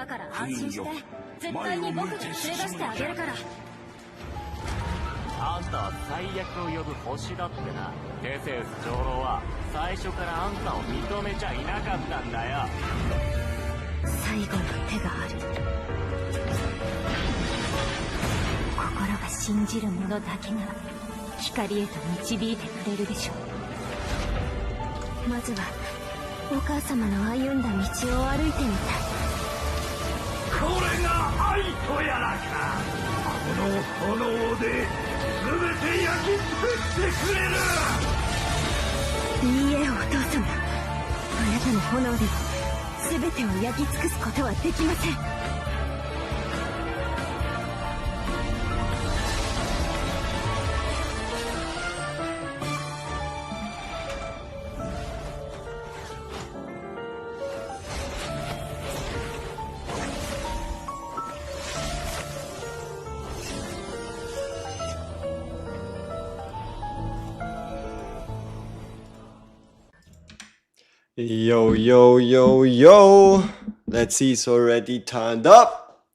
だから安心して。絶対に僕が連れ出してあげるから。あんたは最悪を呼ぶ星だってな。テセウス長老は最初からあんたを認めちゃいなかったんだよ。最後の手がある。心が信じる者だけが光へと導いてくれるでしょう。まずはお母様の歩んだ道を歩いてみたい。これが愛とやらか。この炎で全て焼き尽くしてくれる。いいえ、お父様。あなたの炎で全てを焼き尽くすことはできません。Yo, yo, yo, yo. Let's see, it's already turned up.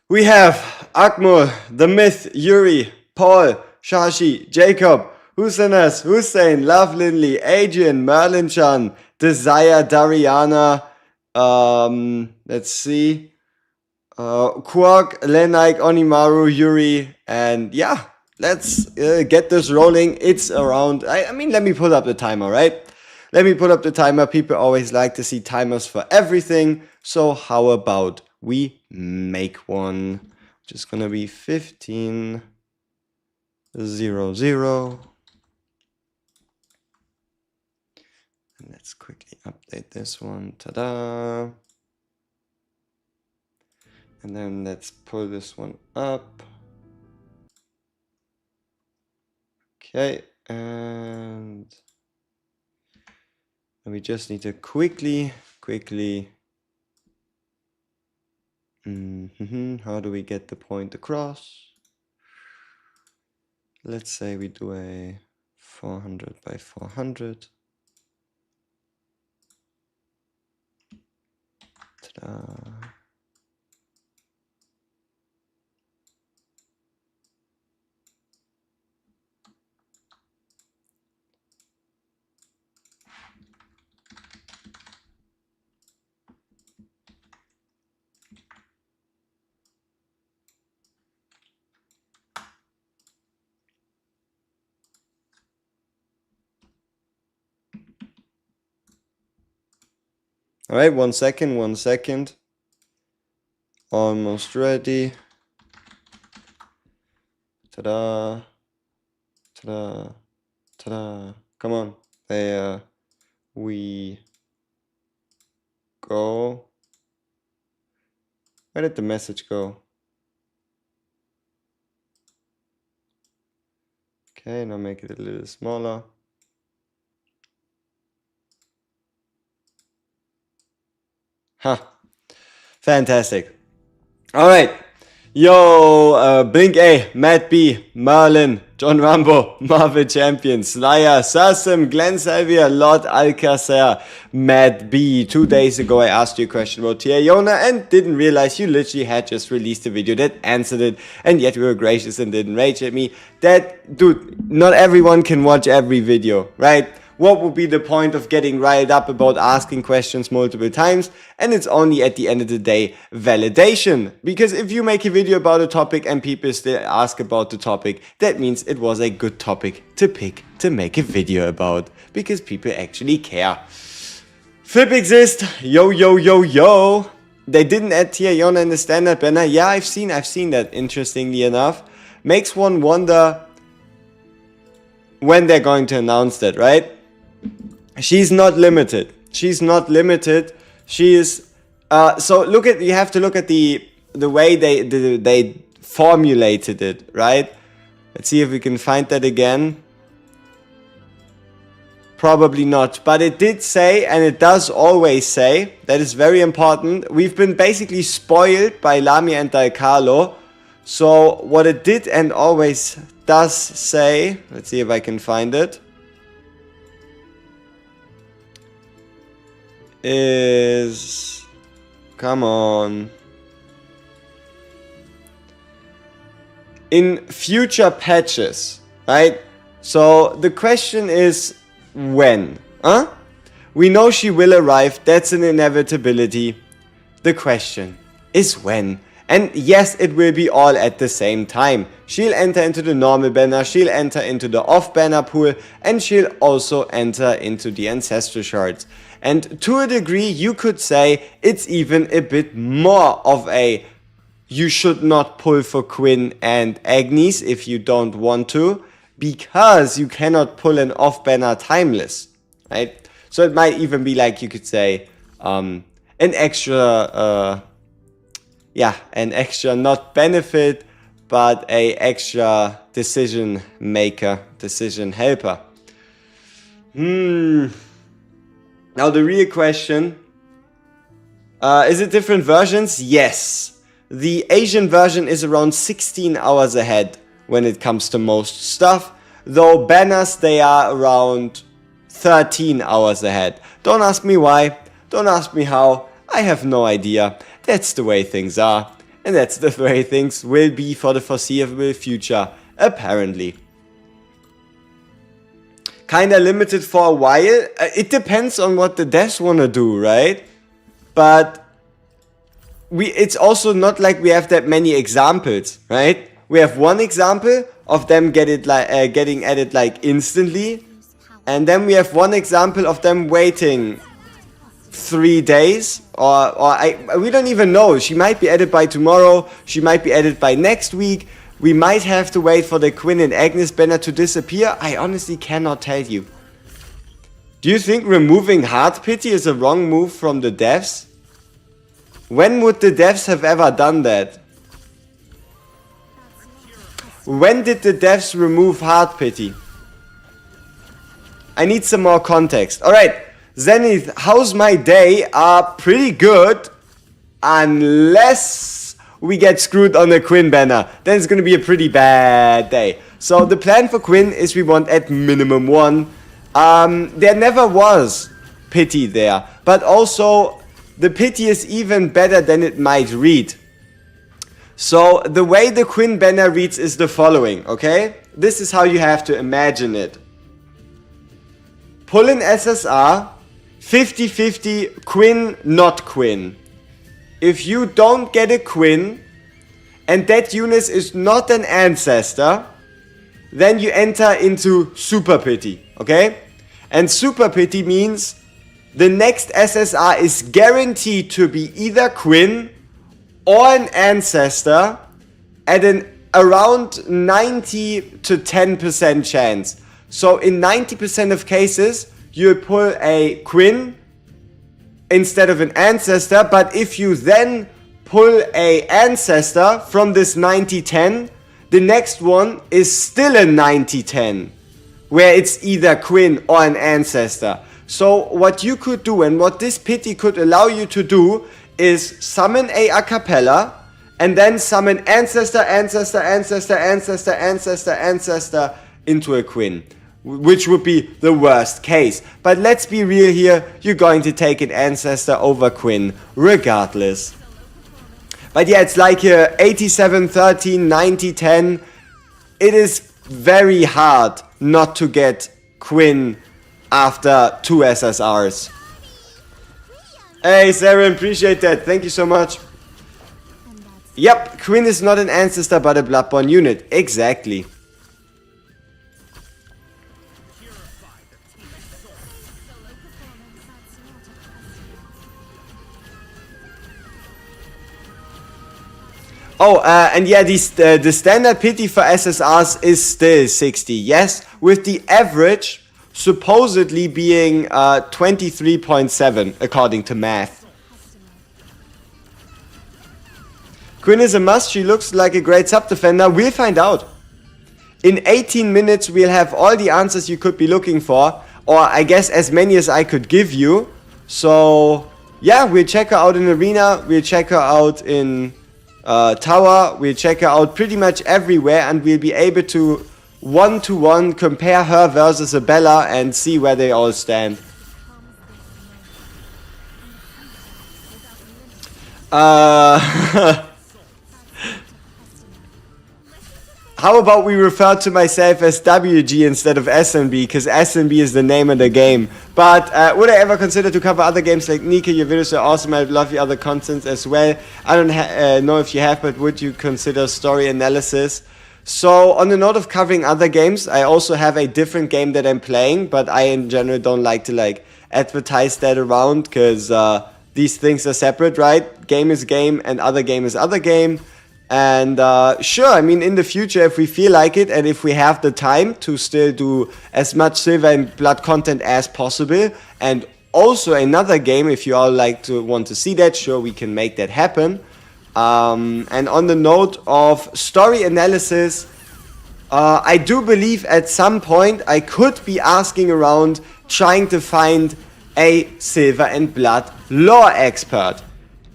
We have Akmul, the Myth, Yuri, Paul, Shashi, Jacob, Husanas, Hussein, Love Linley, Adrian, Merlin-chan, Desire, Dariana, let's see, Quark, Lenaik, Onimaru, Yuri, and yeah, let's get this rolling. It's around, I mean, let me pull up the timer, right? Let me put up the timer. People always like to see timers for everything. So how about we make one? Just gonna be 15:00. And let's quickly update this one. Ta-da! And then let's pull this one up. Okay, and we just need to quickly, how do we get the point across? Let's say we do a 400 by 400. Ta-da. All right, 1 second, 1 second. Almost ready. Ta-da, ta-da, ta-da. Come on, there we go. Where did the message go? Okay, now make it a little smaller. Huh. Fantastic. All right. Yo, Blink A, Matt B, Merlin, John Rambo, Marvel Champion, Slayer, Sasim, Glenn Salvia, Lord Alcacer, Matt B. 2 days ago I asked you a question about Yona and didn't realize you literally had just released a video that answered it, and yet you were gracious and didn't rage at me. Dude, not everyone can watch every video, right? What would be the point of getting riled up about asking questions multiple times? And it's only at the end of the day validation. Because if you make a video about a topic and people still ask about the topic, that means it was a good topic to pick to make a video about. Because people actually care. Flip exist. Yo, yo, yo, yo. They didn't add Tier Yona in the standard banner. Yeah, I've seen that, interestingly enough. Makes one wonder when they're going to announce that, right? She's not limited. She's not limited. She is. So you have to look at the way they formulated it, right? Let's see if we can find that again. Probably not, but it did say, and it does always say, that is very important. We've been basically spoiled by Lami and Dalcalo. So what it did and always does say, let's see if I can find it, is Come on. In future patches, right? So the question is when? Huh? We know she will arrive. That's an inevitability. The question is when. And yes, it will be all at the same time. She'll enter into the normal banner, she'll enter into the off banner pool, and she'll also enter into the ancestral shards. And to a degree, you could say it's even a bit more of a you should not pull for Quinn and Agnes if you don't want to, because you cannot pull an off banner timeless, right? So it might even be like you could say an extra not benefit, but a extra decision maker, decision helper. Now the real question, is it different versions? Yes. The Asian version is around 16 hours ahead when it comes to most stuff, though banners, they are around 13 hours ahead. Don't ask me why, don't ask me how, I have no idea. That's the way things are, and that's the way things will be for the foreseeable future, apparently. Kinda limited for a while. It depends on what the devs wanna do, right? But it's also not like we have that many examples, right? We have one example of them getting added like instantly, and then we have one example of them waiting 3 days, we don't even know. She might be added by tomorrow, she might be added by next week. We might have to wait for the Quinn and Agnes banner to disappear. I honestly cannot tell you. Do you think removing Heart Pity is a wrong move from the devs? When would the devs have ever done that? When did the devs remove Heart Pity? I need some more context. Alright, Zenith, how's my day? Pretty good. Unless we get screwed on the Quinn banner. Then it's gonna be a pretty bad day. So the plan for Quinn is we want at minimum 1. There never was pity there. But also, the pity is even better than it might read. So the way the Quinn banner reads is the following, okay? This is how you have to imagine it. Pull an SSR, 50-50 Quinn, not Quinn. If you don't get a Quinn, and that unit is not an ancestor, then you enter into Super Pity, okay? And Super Pity means the next SSR is guaranteed to be either Quinn or an ancestor at an around 90 to 10% chance. So in 90% of cases, you'll pull a Quinn instead of an ancestor, but if you then pull a ancestor from this 90-10, the next one is still a 90-10, where it's either Quinn or an ancestor. So what you could do, and what this pity could allow you to do, is summon a cappella, and then summon ancestor, ancestor, ancestor, ancestor, ancestor, ancestor into a Quinn, which would be the worst case. But let's be real here, you're going to take an ancestor over Quinn, regardless. But yeah, it's like 87-13, 90-10. It is very hard not to get Quinn after 2 SSRs. Hey Saren, appreciate that, thank you so much. Yep, Quinn is not an ancestor but a Bloodborne unit, exactly. Oh, and yeah, the standard pity for SSRs is still 60, yes, with the average supposedly being 23.7 according to math. Quinn is a must, she looks like a great sub-defender, we'll find out. In 18 minutes we'll have all the answers you could be looking for, or I guess as many as I could give you. So yeah, we'll check her out in Arena, we'll check her out in Tower, we'll check her out pretty much everywhere, and we'll be able to one-to-one compare her versus a Bella and see where they all stand. How about we refer to myself as WG instead of SNB, because SNB is the name of the game. But would I ever consider to cover other games like Nika? Your videos are awesome. I love your other contents as well. I don't know if you have, but would you consider story analysis? So on the note of covering other games, I also have a different game that I'm playing, but I in general don't like to advertise that around, because these things are separate, right? Game is game and other game is other game. And sure, I mean, in the future, if we feel like it and if we have the time to still do as much Silver and Blood content as possible, and also another game, if you all want to see that, sure, we can make that happen. And on the note of story analysis, I do believe at some point I could be asking around trying to find a Silver and Blood lore expert.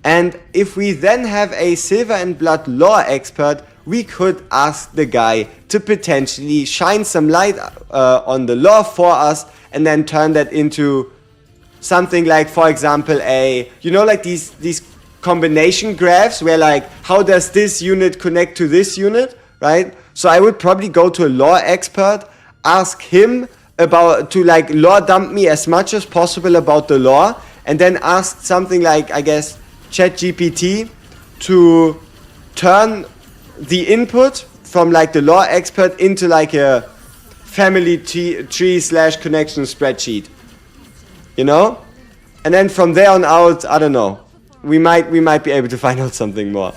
And if we then have a Silver and Blood lore expert, we could ask the guy to potentially shine some light on the lore for us, and then turn that into something like, for example, these combination graphs where how does this unit connect to this unit, right? So I would probably go to a lore expert, ask him to lore dump me as much as possible about the lore, and then ask something like, I guess, ChatGPT to turn the input from the lore expert into a family tree / connection spreadsheet, you know? And then from there on out, I don't know, we might be able to find out something more.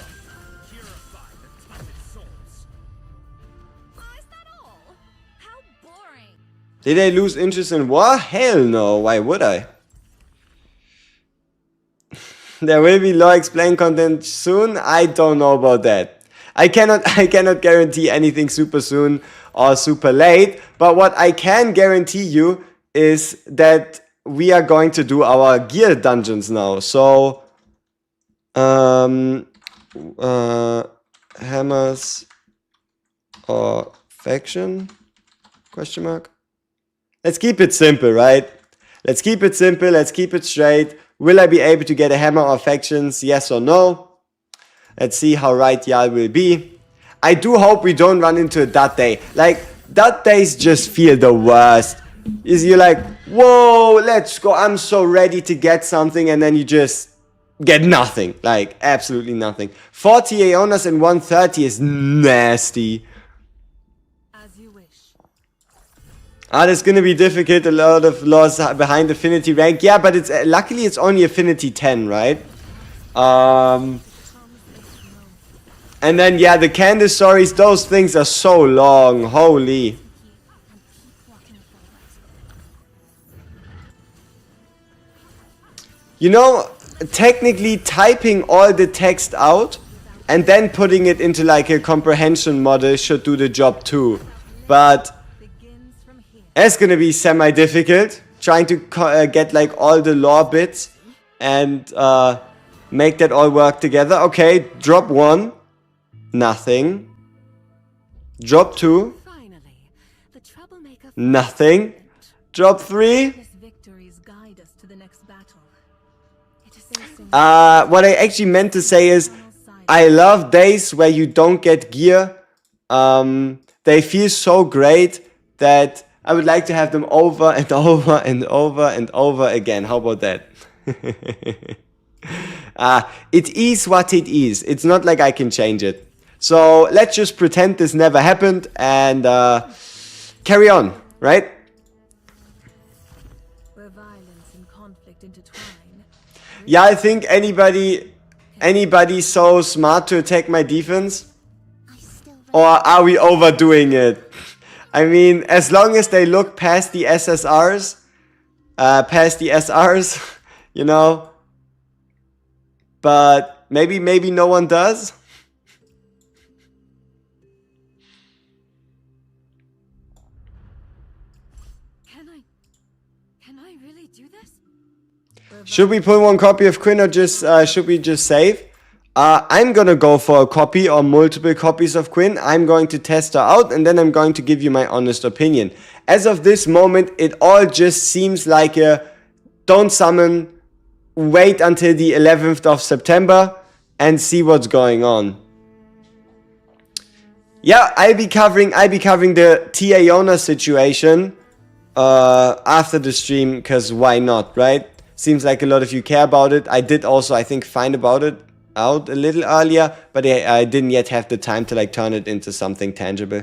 Did I lose interest in war? Hell no, why would I? There will be lore explain content soon. I don't know about that. I cannot guarantee anything super soon or super late. But what I can guarantee you is that we are going to do our gear dungeons now. So, hammers or faction? Question mark. Let's keep it simple, right? Let's keep it simple. Let's keep it straight. Will I be able to get a hammer or factions? Yes or no? Let's see how right y'all will be. I do hope we don't run into a dud day. Dud days just feel the worst. You're whoa, let's go. I'm so ready to get something, and then you just get nothing. Absolutely nothing. 40 Aeonas and 130 is nasty. That's gonna be difficult. A lot of laws behind Affinity rank. Yeah, but luckily it's only Affinity 10, right? And then yeah, the Candace stories, those things are so long. Holy. You know, technically typing all the text out and then putting it into a comprehension model should do the job too. But it's gonna be semi-difficult, trying to get all the lore bits and make that all work together. Okay, drop 1, nothing. Drop 2, nothing. Drop 3. What I actually meant to say is, I love days where you don't get gear. They feel so great that I would like to have them over and over and over and over again. How about that? It is what it is. It's not like I can change it. So let's just pretend this never happened and carry on, right? Where violence and conflict intertwine. Yeah, I think anybody so smart to attack my defense? Or are we overdoing it? I mean, as long as they look past the SSRs, you know. But maybe no one does. Can I really do this? Should we pull one copy of Quinn, or should we just save? I'm gonna go for a copy or multiple copies of Quinn. I'm going to test her out, and then I'm going to give you my honest opinion. As of this moment, it all just seems like a don't summon, wait until the 11th of September, and see what's going on. Yeah, I'll be covering the Tona situation after the stream, because why not, right? Seems like a lot of you care about it. I did also, I think, find about it out a little earlier, but I didn't yet have the time to like turn it into something tangible.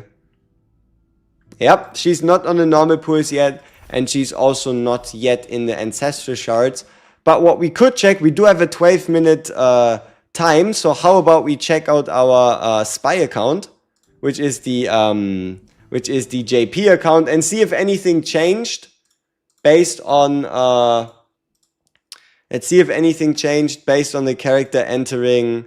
Yep, she's not on the normal pools yet, and she's also not yet in the ancestral shards. But what we could check, we do have a 12-minute time, so how about we check out our spy account, which is the JP account, and see if anything changed based on let's see if anything changed based on the character entering,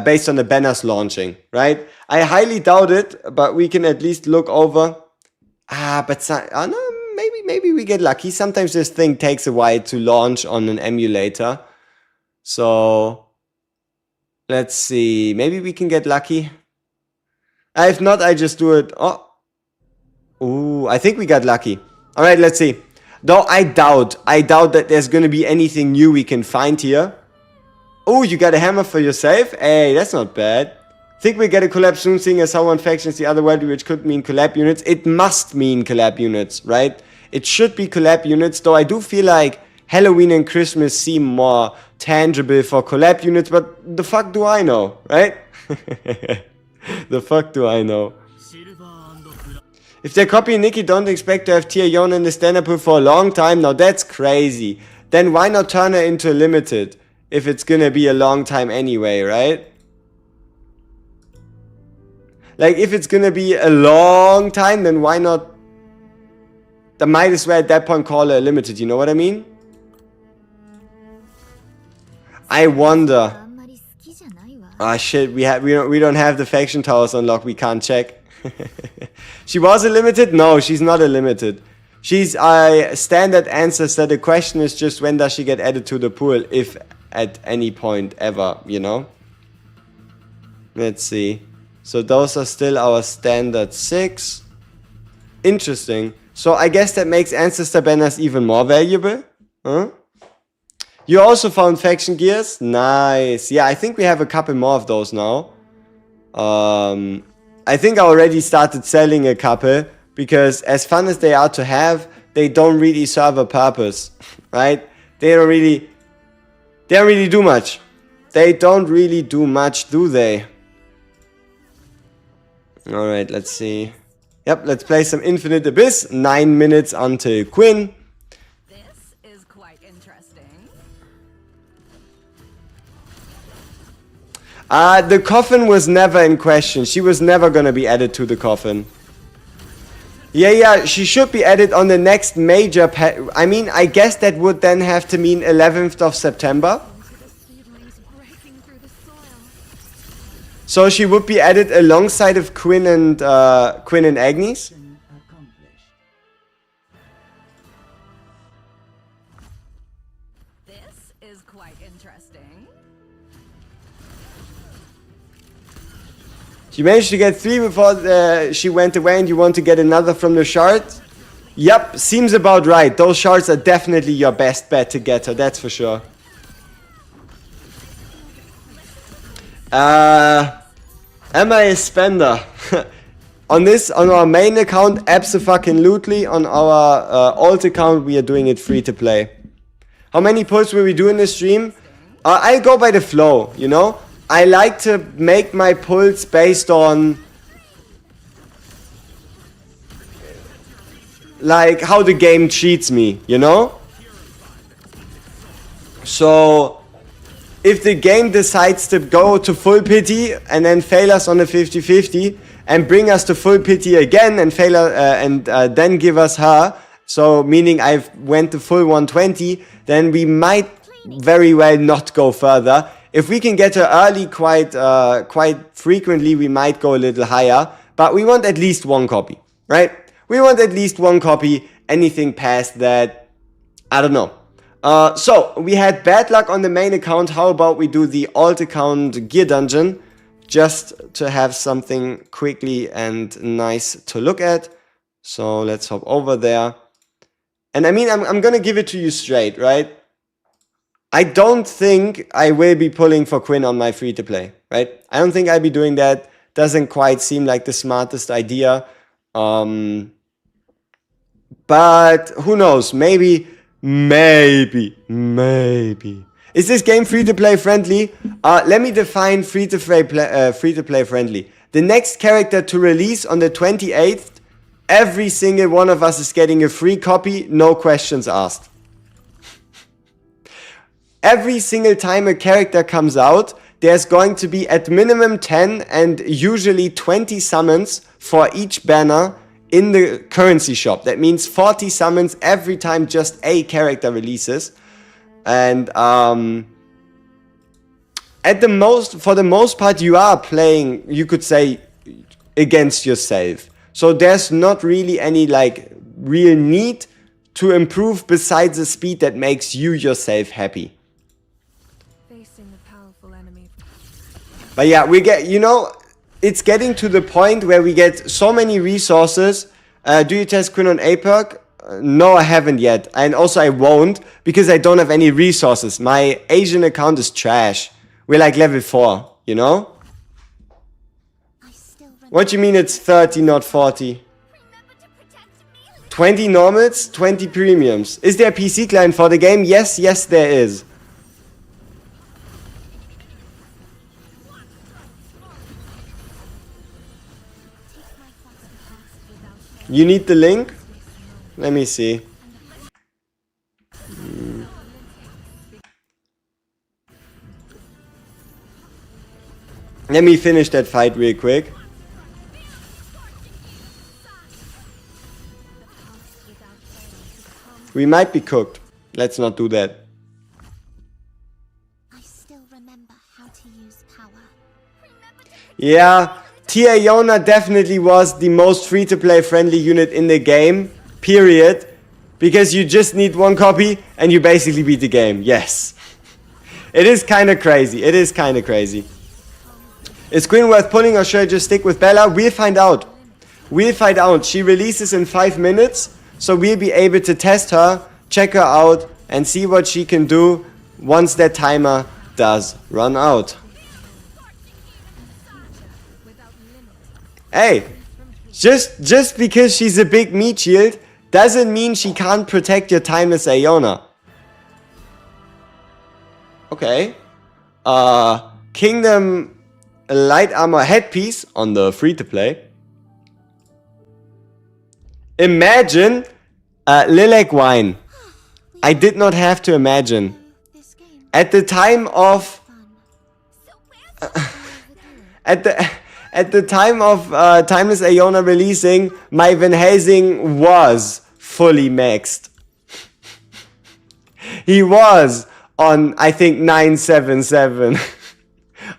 based on the banners launching, right? I highly doubt it, but we can at least look over. No, maybe we get lucky. Sometimes this thing takes a while to launch on an emulator. So let's see. Maybe we can get lucky. If not, I just do it. Oh, ooh, I think we got lucky. All right, let's see. Though I doubt that there's going to be anything new we can find here. Oh, you got a hammer for yourself? Hey, that's not bad. Think we get a collab soon, seeing as how one faction is the other world, which could mean collab units. It must mean collab units, right? It should be collab units, though I do feel like Halloween and Christmas seem more tangible for collab units, but the fuck do I know, right? The fuck do I know? If they copy Nikki, don't expect to have tier Yon in the standard pool for a long time. Now that's crazy. Then why not turn her into a limited? If it's gonna be a long time anyway, right? Like, if it's gonna be a long time, then why not? I might as well at that point call her a limited, you know what I mean? I wonder. Ah shit, we don't have the faction towers unlocked, we can't check. She was a limited? No, she's not a limited. She's a standard ancestor. The question is just when does she get added to the pool, if at any point ever, you know? Let's see. So those are still our standard 6. Interesting. So I guess that makes ancestor banners even more valuable. Huh? You also found faction gears? Nice. Yeah, I think we have a couple more of those now. I think I already started selling a couple, because as fun as they are to have, they don't really serve a purpose, right? They don't really do much. They don't really do much, do they? Alright, let's see. Yep, let's play some Infinite Abyss. 9 minutes until Quinn. This is quite interesting. The coffin was never in question. She was never gonna be added to the coffin. Yeah, she should be added on the next major I mean, I guess that would then have to mean 11th of September. So she would be added alongside of Quinn and Agnes. This is quite interesting. She managed to get 3 before she went away, and you want to get another from the shards? Yep, seems about right. Those shards are definitely your best bet to get her, that's for sure. Am I a spender? On our main account, abso-fucking-lutely. On our alt account, we are doing it free to play. How many pulls will we do in the stream? I go by the flow, you know? I like to make my pulls based on like how the game treats me, you know? So if the game decides to go to full pity and then fail us on a 50-50 and bring us to full pity again and fail then give us her, so meaning I've went to full 120, then we might very well not go further. If we can get her early quite frequently, we might go a little higher, but we want at least 1 copy, right? We want at least 1 copy. Anything past that, I don't know. So we had bad luck on the main account. How about we do the alt account gear dungeon, just to have something quickly and nice to look at. So let's hop over there. And I mean, I'm gonna give it to you straight, right? I don't think I will be pulling for Quinn on my free-to-play, right? I don't think I'll be doing that. Doesn't quite seem like the smartest idea. But who knows? Maybe. Is this game free-to-play friendly? Let me define free-to-play friendly. The next character to release on the 28th, every single one of us is getting a free copy, no questions asked. Every single time a character comes out, there's going to be at minimum 10 and usually 20 summons for each banner in the currency shop. That means 40 summons every time just a character releases. And for the most part, you are playing, you could say, against yourself. So there's not really any like real need to improve besides the speed that makes you yourself happy. Facing a powerful enemy. But yeah, it's getting to the point where we get so many resources. Do you test Quinn on APERC? No, I haven't yet. And also I won't because I don't have any resources. My Asian account is trash. We're like level 4, you know? What do you mean it's 30, not 40? 20 normals, 20 premiums. Is there a PC client for the game? Yes, there is. You need the link? Let me see. Let me finish that fight real quick. We might be cooked. Let's not do that. I still remember how to use power. Yeah, Tia Yona definitely was the most free-to-play friendly unit in the game, period. Because you just need one copy and you basically beat the game. Yes. It is kind of crazy. Is Quinn worth pulling or should I just stick with Bella? We'll find out. She releases in 5 minutes. So we'll be able to test her, check her out, and see what she can do once that timer does run out. Hey, just because she's a big meat shield doesn't mean she can't protect your timeless Aeona. Okay. Kingdom light armor headpiece on the free-to-play. Imagine Lilac wine. I did not have to imagine. At the time of Timeless Aeona releasing, my Van Helsing was fully maxed. He was on, I think, 977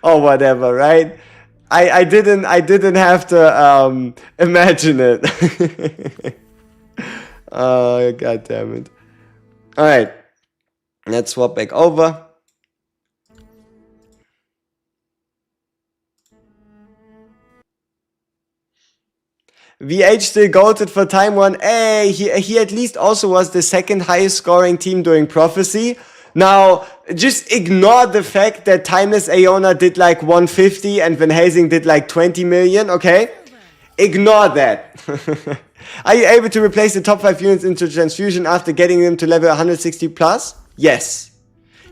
or whatever, right? I didn't have to imagine it. Oh, god damn it. Alright. Let's swap back over. VH still goated for time 1. Hey, he at least also was the second highest scoring team during Prophecy. Now, just ignore the fact that Timeless Aeona did like 150 and Van Helsing did like 20 million, okay? Ignore that. Are you able to replace the top 5 units into Transfusion after getting them to level 160 plus? Yes.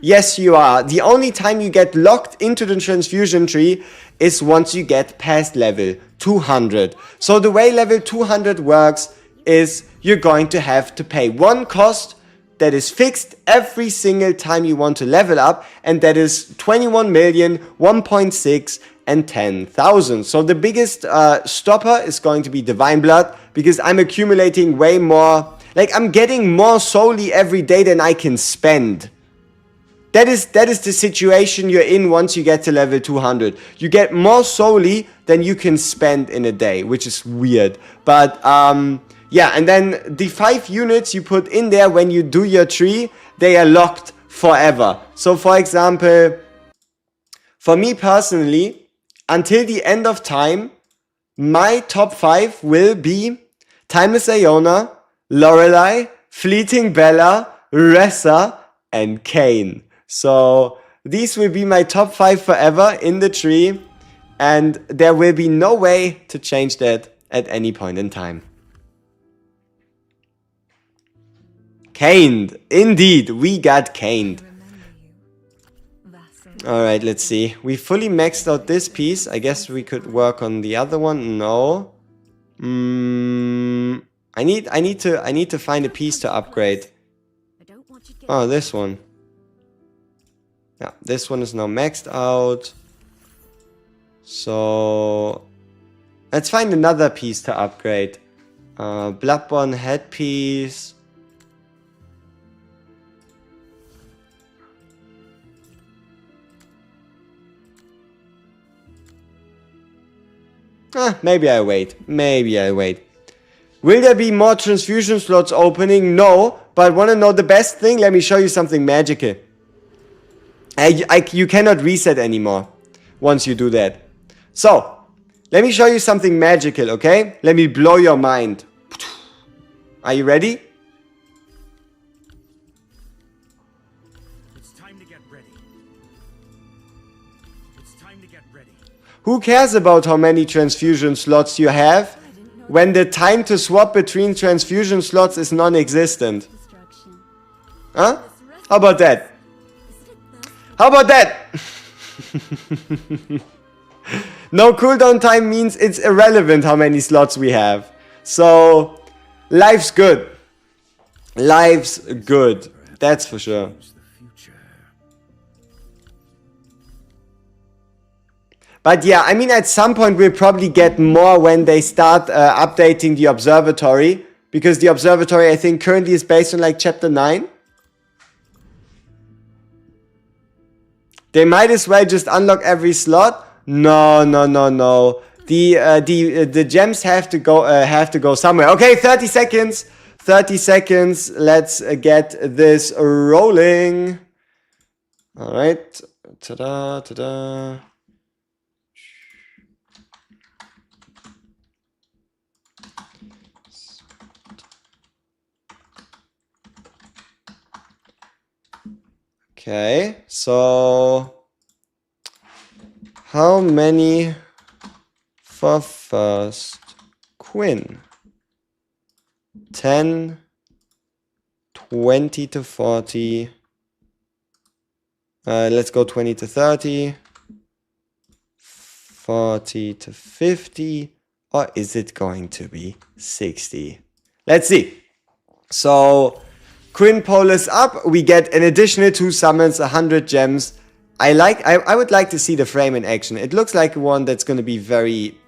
Yes, you are. The only time you get locked into the Transfusion tree is once you get past level 200. So the way level 200 works is you're going to have to pay one cost that is fixed every single time you want to level up, and that is 21 million, 1.6, and 10,000. So the biggest stopper is going to be Divine Blood, because I'm accumulating way more, like I'm getting more solely every day than I can spend. That is the situation you're in once you get to level 200. You get more solely than you can spend in a day, which is weird. But yeah, and then the 5 units you put in there when you do your tree, they are locked forever. So for example, for me personally, until the end of time, my top 5 will be Timeless Aeona, Lorelei, Fleeting Bella, Ressa, and Kayn. So these will be my top 5 forever in the tree. And there will be no way to change that at any point in time. Caned. Indeed, we got caned. Alright, let's see. We fully maxed out this piece. I guess we could work on the other one. No. I need to find a piece to upgrade. Oh, this one. Yeah, this one is now maxed out. So let's find another piece to upgrade. Bloodborne headpiece. Maybe I wait. Will there be more transfusion slots opening? No, but want to know the best thing? Let me show you something magical. You cannot reset anymore once you do that. So, let me show you something magical, okay? Let me blow your mind. Are you ready? It's time to get ready. It's time to get ready. Who cares about how many transfusion slots you have when the time to swap between transfusion slots is non-existent? Huh? How about that? How about that? No cooldown time means it's irrelevant how many slots we have. So, life's good. Life's good. That's for sure. But yeah, I mean, at some point we'll probably get more when they start updating the observatory. Because the observatory, I think, currently is based on like chapter 9. They might as well just unlock every slot. No. The gems have to go somewhere. Okay, 30 seconds. 30 seconds. Let's get this rolling. All right. Ta-da. Okay, so how many for first Quinn? 10, 20 to 40. Let's go 20 to 30. 40 to 50. Or is it going to be 60? Let's see. So Quinn poll is up. We get an additional 2 summons, 100 gems. I would like to see the frame in action. It looks like one that's going to be very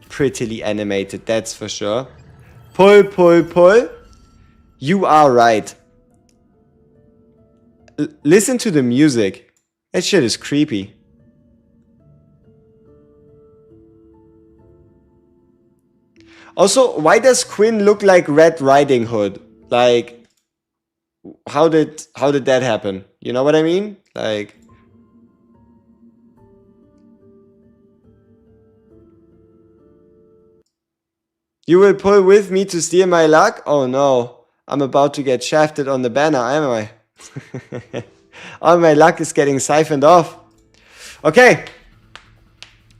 prettily animated, that's for sure. Pull. You are right. Listen to the music. That shit is creepy. Also, why does Quinn look like Red Riding Hood? Like, how did that happen? You know what I mean? Like, you will pull with me to steal my luck? Oh no, I'm about to get shafted on the banner, am I? All my luck is getting siphoned off. Okay,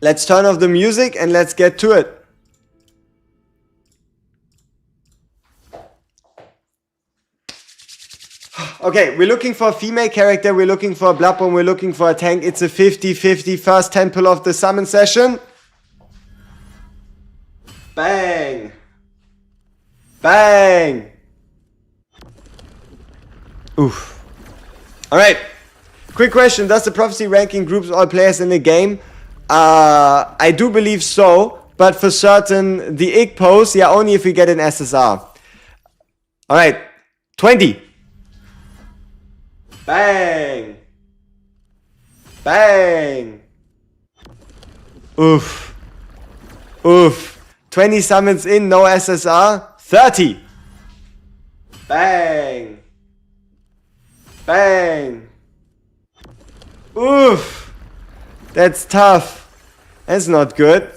let's turn off the music and let's get to it. Okay, we're looking for a female character, we're looking for a Bloodborne, we're looking for a tank. It's a 50-50 first temple of the summon session. Bang! Bang! Oof. Alright, quick question. Does the prophecy ranking groups all players in the game? I do believe so, but for certain, the IG pose, yeah, only if we get an SSR. Alright, 20. Bang! Bang! Oof. Oof. 20 summons in, no SSR. 30. Bang! Bang! Oof! That's tough. That's not good.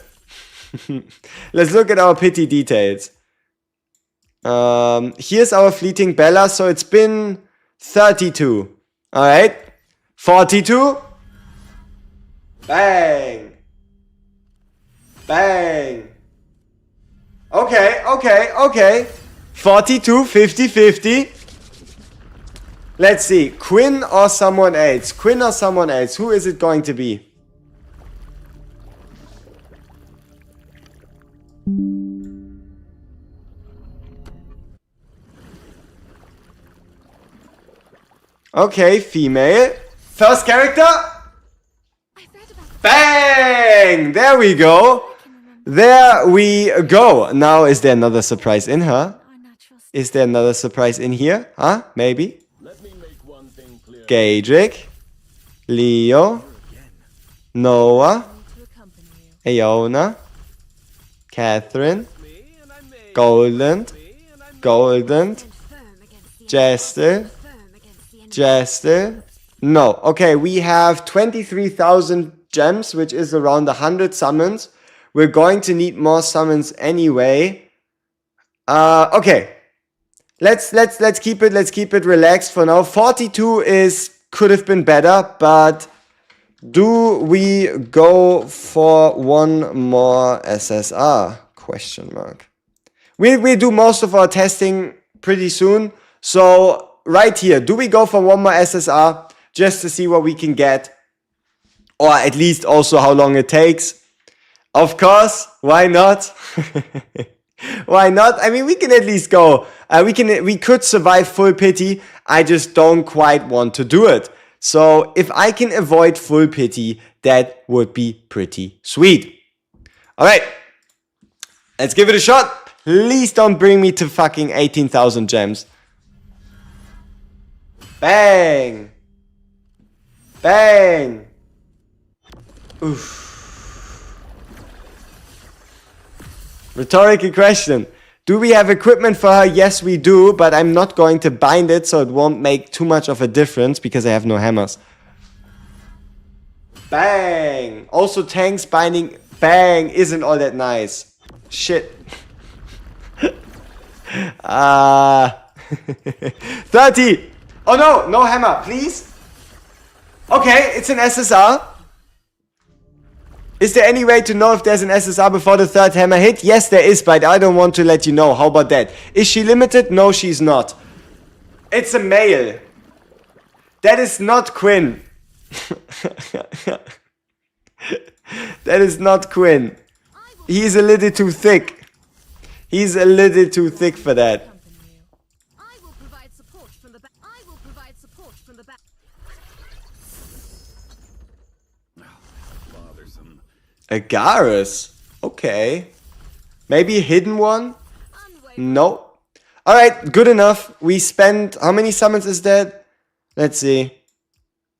Let's look at our pity details. Here's our fleeting Bella, so it's been 32. Alright. 42. Bang. Bang. Okay, okay, okay. 42, 50, 50. Let's see. Quinn or someone else? Quinn or someone else? Who is it going to be? Okay, female. First character. Bang! There we go. There we go. Now, is there another surprise in her? Is there another surprise in here? Huh? Maybe. Gadrick. Leo. Noah. Aona. Catherine. Golden. Golden. Jester. Jester. No. Okay, we have 23,000 gems, which is around 100 summons. We're going to need more summons anyway. Okay. Let's keep it relaxed for now. 42 could have been better, but do we go for one more SSR? Question mark. We do most of our testing pretty soon. So right here, do we go for one more SSR just to see what we can get? Or at least also how long it takes? Of course, why not? Why not? I mean, we can at least go. We could survive full pity. I just don't quite want to do it. So if I can avoid full pity, that would be pretty sweet. All right, let's give it a shot. Please don't bring me to fucking 18,000 gems. Bang. Bang. Oof. Rhetorical question. Do we have equipment for her? Yes, we do, but I'm not going to bind it, so it won't make too much of a difference because I have no hammers. Bang! Also, tanks binding bang isn't all that nice. Shit. 30! Oh no, no hammer, please. Okay, it's an SSR. Is there any way to know if there's an SSR before the third hammer hit? Yes, there is, but I don't want to let you know. How about that? Is she limited? No, she's not. It's a male. That is not Quinn. That is not Quinn. He's a little too thick. He's a little too thick for that. I will provide support from the back. I will provide support from the back. Agarus. Okay. Maybe a hidden one? No. Alright, good enough. We spent... How many summons is that? Let's see.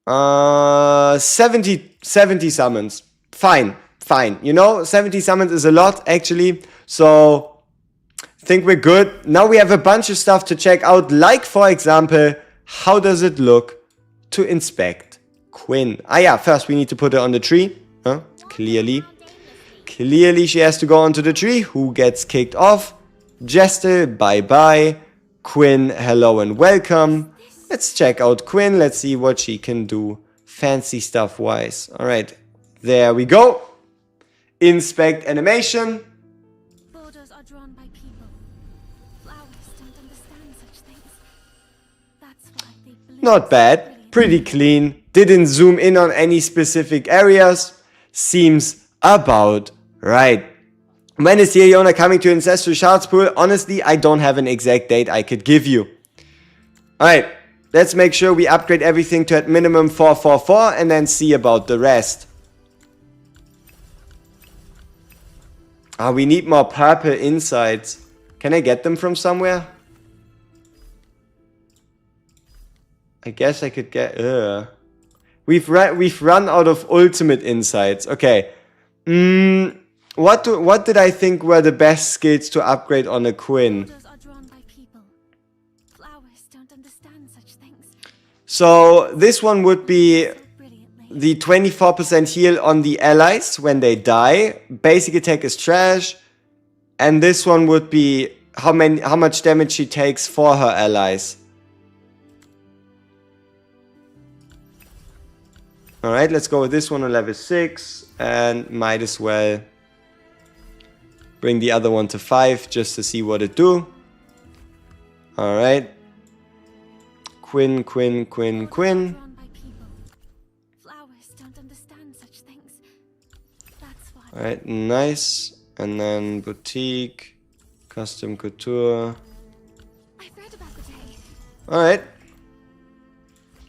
70 summons. Fine. Fine. You know, 70 summons is a lot, actually. So, I think we're good. Now we have a bunch of stuff to check out. Like, for example, how does it look to inspect Quinn? Ah, yeah. First, we need to put her on the tree. Huh? Clearly she has to go onto the tree. Who gets kicked off? Jester, bye-bye. Quinn, hello and welcome. Let's check out Quinn. Let's see what she can do fancy stuff-wise. Alright, there we go. Inspect animation. Borders are drawn by people. Flowers don't understand such things. That's why they bloom. Not bad. Pretty clean. Didn't zoom in on any specific areas. Seems about right. When is the Aona coming to Ancestral Shards Pool? Honestly, I don't have an exact date I could give you. Alright, let's make sure we upgrade everything to at minimum 444 and then see about the rest. We need more purple insights. Can I get them from somewhere? I guess I could get... We've run out of ultimate insights. Okay. What did I think were the best skills to upgrade on a Quinn? Borders are drawn by people. Flowers don't understand such things. So this one would be Brilliantly. the 24% heal on the allies when they die. Basic attack is trash. And this one would be how much damage she takes for her allies. Alright, let's go with this one on level 6. And might as well bring the other one to 5 just to see what it do. Alright. Quinn. Drawn by people. Flowers don't understand such things. That's why. Alright, nice. And then boutique, custom couture. I've read about the day. Alright.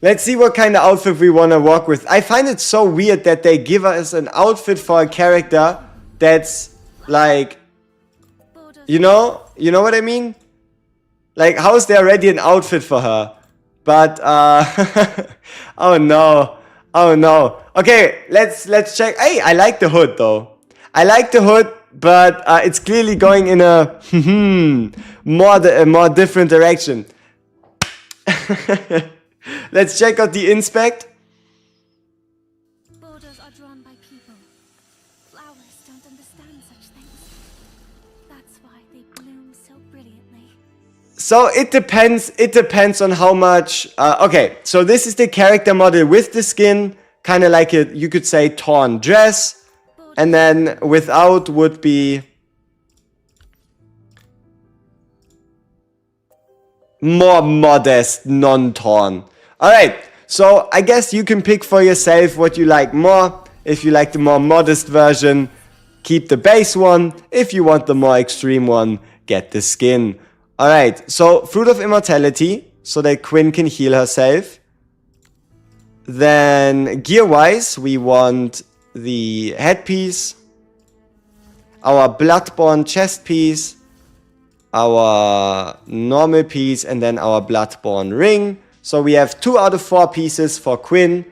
Let's see what kind of outfit we want to walk with. I find it so weird that they give us an outfit for a character that's like, you know what I mean? Like, how is there already an outfit for her? But, oh no. Okay, let's check. Hey, I like the hood though. I like the hood, but it's clearly going in a more different direction. Let's check out the inspect. Borders are drawn by people. Flowers don't understand such things. That's why they bloom so brilliantly. So it depends on how much. Okay, so this is the character model with the skin, kind of like a, you could say, torn dress, and then without would be more modest, non-torn. Alright, so I guess you can pick for yourself what you like more. If you like the more modest version, keep the base one. If you want the more extreme one, get the skin. Alright, so Fruit of Immortality, so that Quinn can heal herself. Then gear-wise, we want the headpiece, our Bloodborne chest piece, our normal piece, and then our Bloodborne ring. So we have 2 out of 4 pieces for Quinn.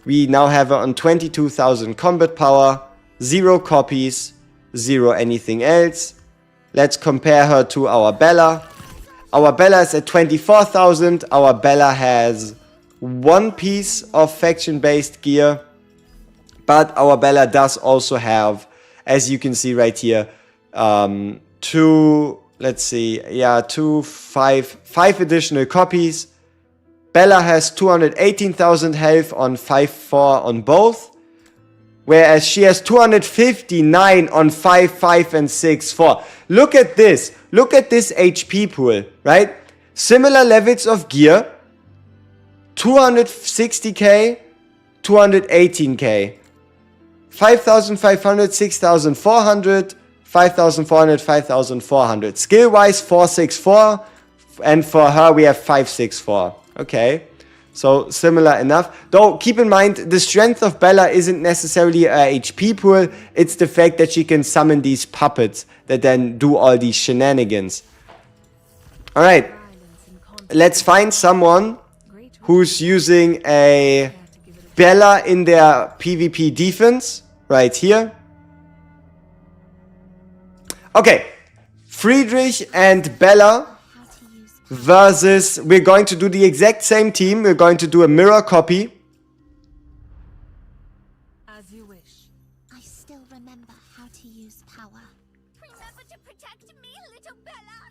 We now have her on 22,000 combat power, 0 copies, 0 anything else. Let's compare her to our Bella. Our Bella is at 24,000. Our Bella has 1 piece of faction-based gear. But our Bella does also have, as you can see right here, 5 additional copies. Bella has 218,000 health on 5-4 on both, whereas she has 259 on 5-5 and 6-4. Look at this. Look at this HP pool, right? Similar levels of gear. 260k, 218k. 5,500, 6,400, 5,400, 5,400. Skill-wise, 464. And for her, we have 564. Okay. So, similar enough. Though, keep in mind, the strength of Bella isn't necessarily a HP pool. It's the fact that she can summon these puppets that then do all these shenanigans. Alright. Let's find someone who's using a Bella in their PvP defense. Right here. Okay. Friedrich and Bella versus, we're going to do the exact same team. We're going to do a mirror copy. As you wish. I still remember how to use power. Remember to protect me, little Bella.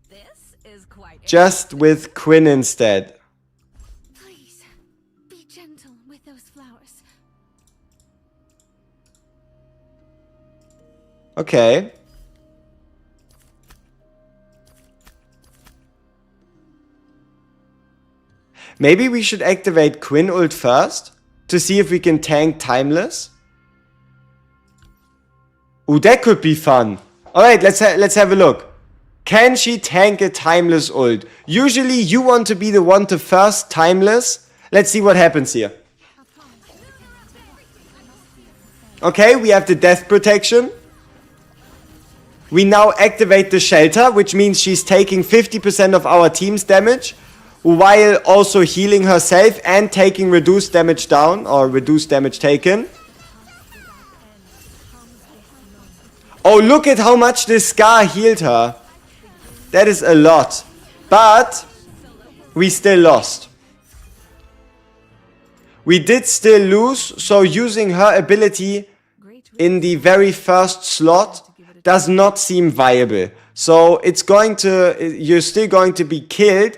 This is quite Just with Quinn instead. Please, be gentle with those flowers. Okay. Maybe we should activate Quinn ult first to see if we can tank Timeless. Ooh, that could be fun. Alright, let's have a look. Can she tank a Timeless ult? Usually you want to be the one to first Timeless. Let's see what happens here. Okay, we have the death protection. We now activate the shelter, which means she's taking 50% of our team's damage, while also healing herself and taking reduced damage down, or reduced damage taken. Oh, look at how much this Scar healed her. That is a lot. But we still lost. We did still lose, so using her ability in the very first slot does not seem viable. So it's going to, you're still going to be killed.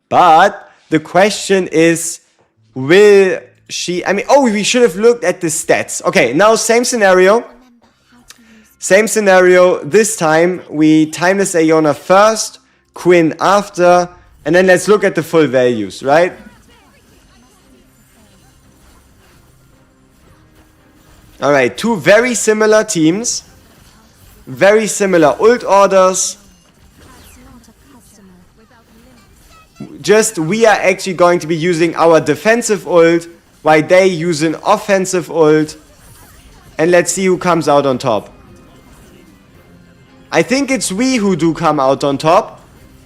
But the question is, will she... I mean, oh, we should have looked at the stats. Okay, now same scenario. Same scenario. This time, we Timeless Aeona first, Quinn after, and then let's look at the full values, right? Alright, two very similar teams. Very similar ult orders. Just we are actually going to be using our defensive ult while they use an offensive ult. And let's see who comes out on top. I think it's we who do come out on top.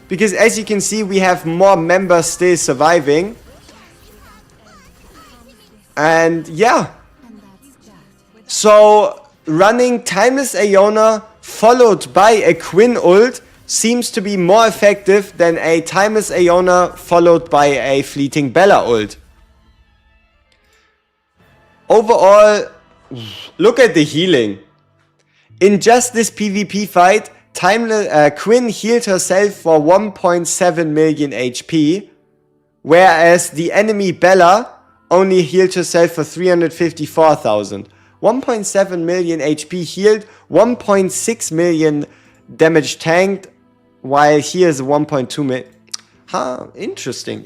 Because as you can see, we have more members still surviving. And yeah. So running Timeless Aeona followed by a Quinn ult seems to be more effective than a Timeless Aeona followed by a fleeting Bella ult. Overall, look at the healing. In just this PvP fight, Quinn healed herself for 1.7 million HP, whereas the enemy Bella only healed herself for 354,000. 1.7 million HP healed, 1.6 million damage tanked, while here is 1.2 million. Huh, interesting.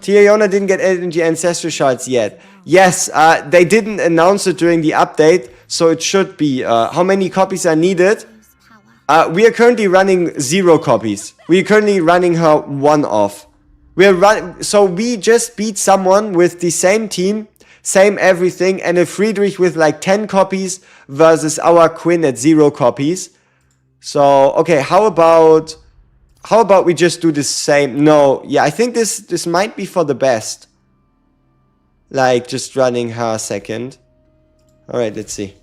Aeona didn't get energy ancestral shards yet. Yes, they didn't announce it during the update, so it should be. How many copies are needed? We are currently running 0 copies. We are currently running her 1 off. So we just beat someone with the same team, same everything, and a Friedrich with like 10 copies versus our Quinn at 0 copies. So, okay, how about we just do the same? No, yeah, I think this might be for the best. Like, just running her second. Alright, let's see.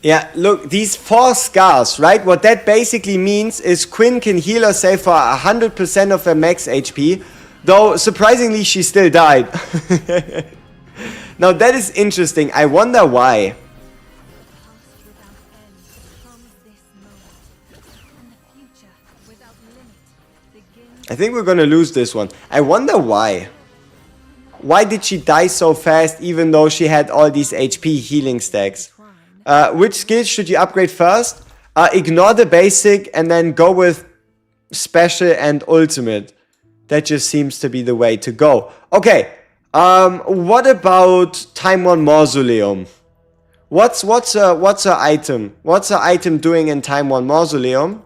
Yeah, look, these 4 scars, right? What that basically means is Quinn can heal herself for 100% of her max HP, though surprisingly she still died. Now that is interesting. I wonder why. I think we're gonna lose this one. I wonder why. Why did she die so fast even though she had all these HP healing stacks? Which skills should you upgrade first? Ignore the basic and then go with special and ultimate. That just seems to be the way to go. Okay. What about Time 1 Mausoleum? What's her item? What's her item doing in Time 1 Mausoleum?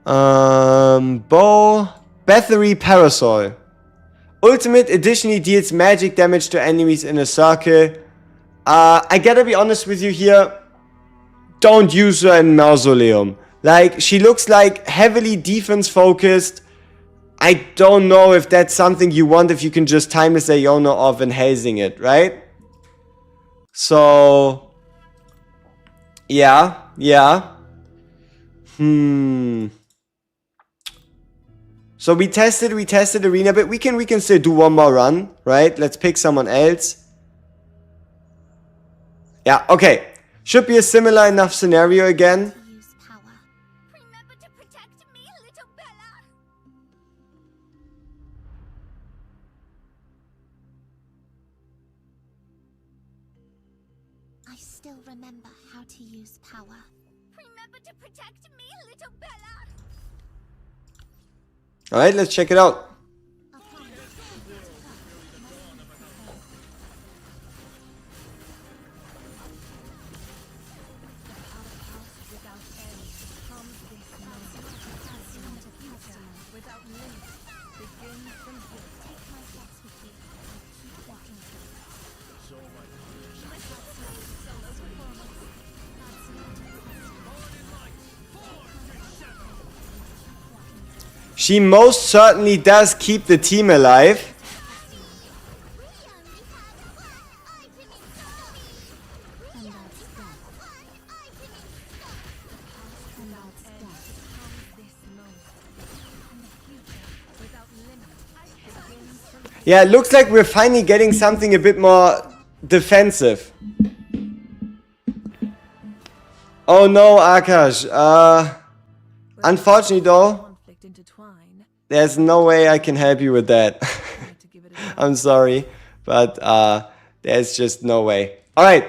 Bow, Battery, Parasol. Ultimate additionally deals magic damage to enemies in a circle. I gotta be honest with you here. Don't use her in Mausoleum. Like, she looks like heavily defense focused. I don't know if that's something you want if you can just Timeless Aeona off and hazing it, right? So, yeah. So we tested Arena, but we can still do one more run, right? Let's pick someone else. Yeah, okay. Should be a similar enough scenario again. Remember to protect me, little Bella. I still remember how to use power. Remember to protect me, little Bella. Alright, let's check it out. She most certainly does keep the team alive. Yeah, it looks like we're finally getting something a bit more defensive. Oh no, Akash. Unfortunately though, Conflict intertwine. there's no way I can help you with that. To give it a I'm sorry, but there's just no way. Alright.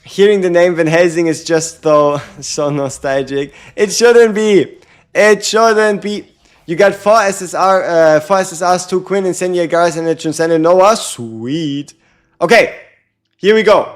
Hearing the name Van Helsing is just so nostalgic. It shouldn't be. It shouldn't be. You got 4 SSRs, 2 Quinn, and Senya Guys, and a Transcendent Noah. Sweet. Okay, here we go.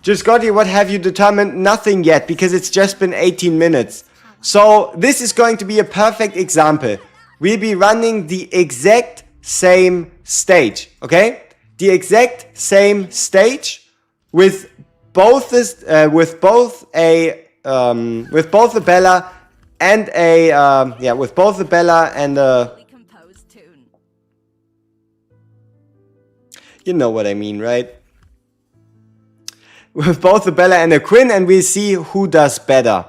Just got here, what have you determined? Nothing yet, because it's just been 18 minutes. So this is going to be a perfect example. We'll be running the exact same stage, okay? The exact same stage with both this, with both the Bella and a with both the Bella and a, composed tune. you know what I mean, right? With both the Bella and the Quinn, and we'll see who does better.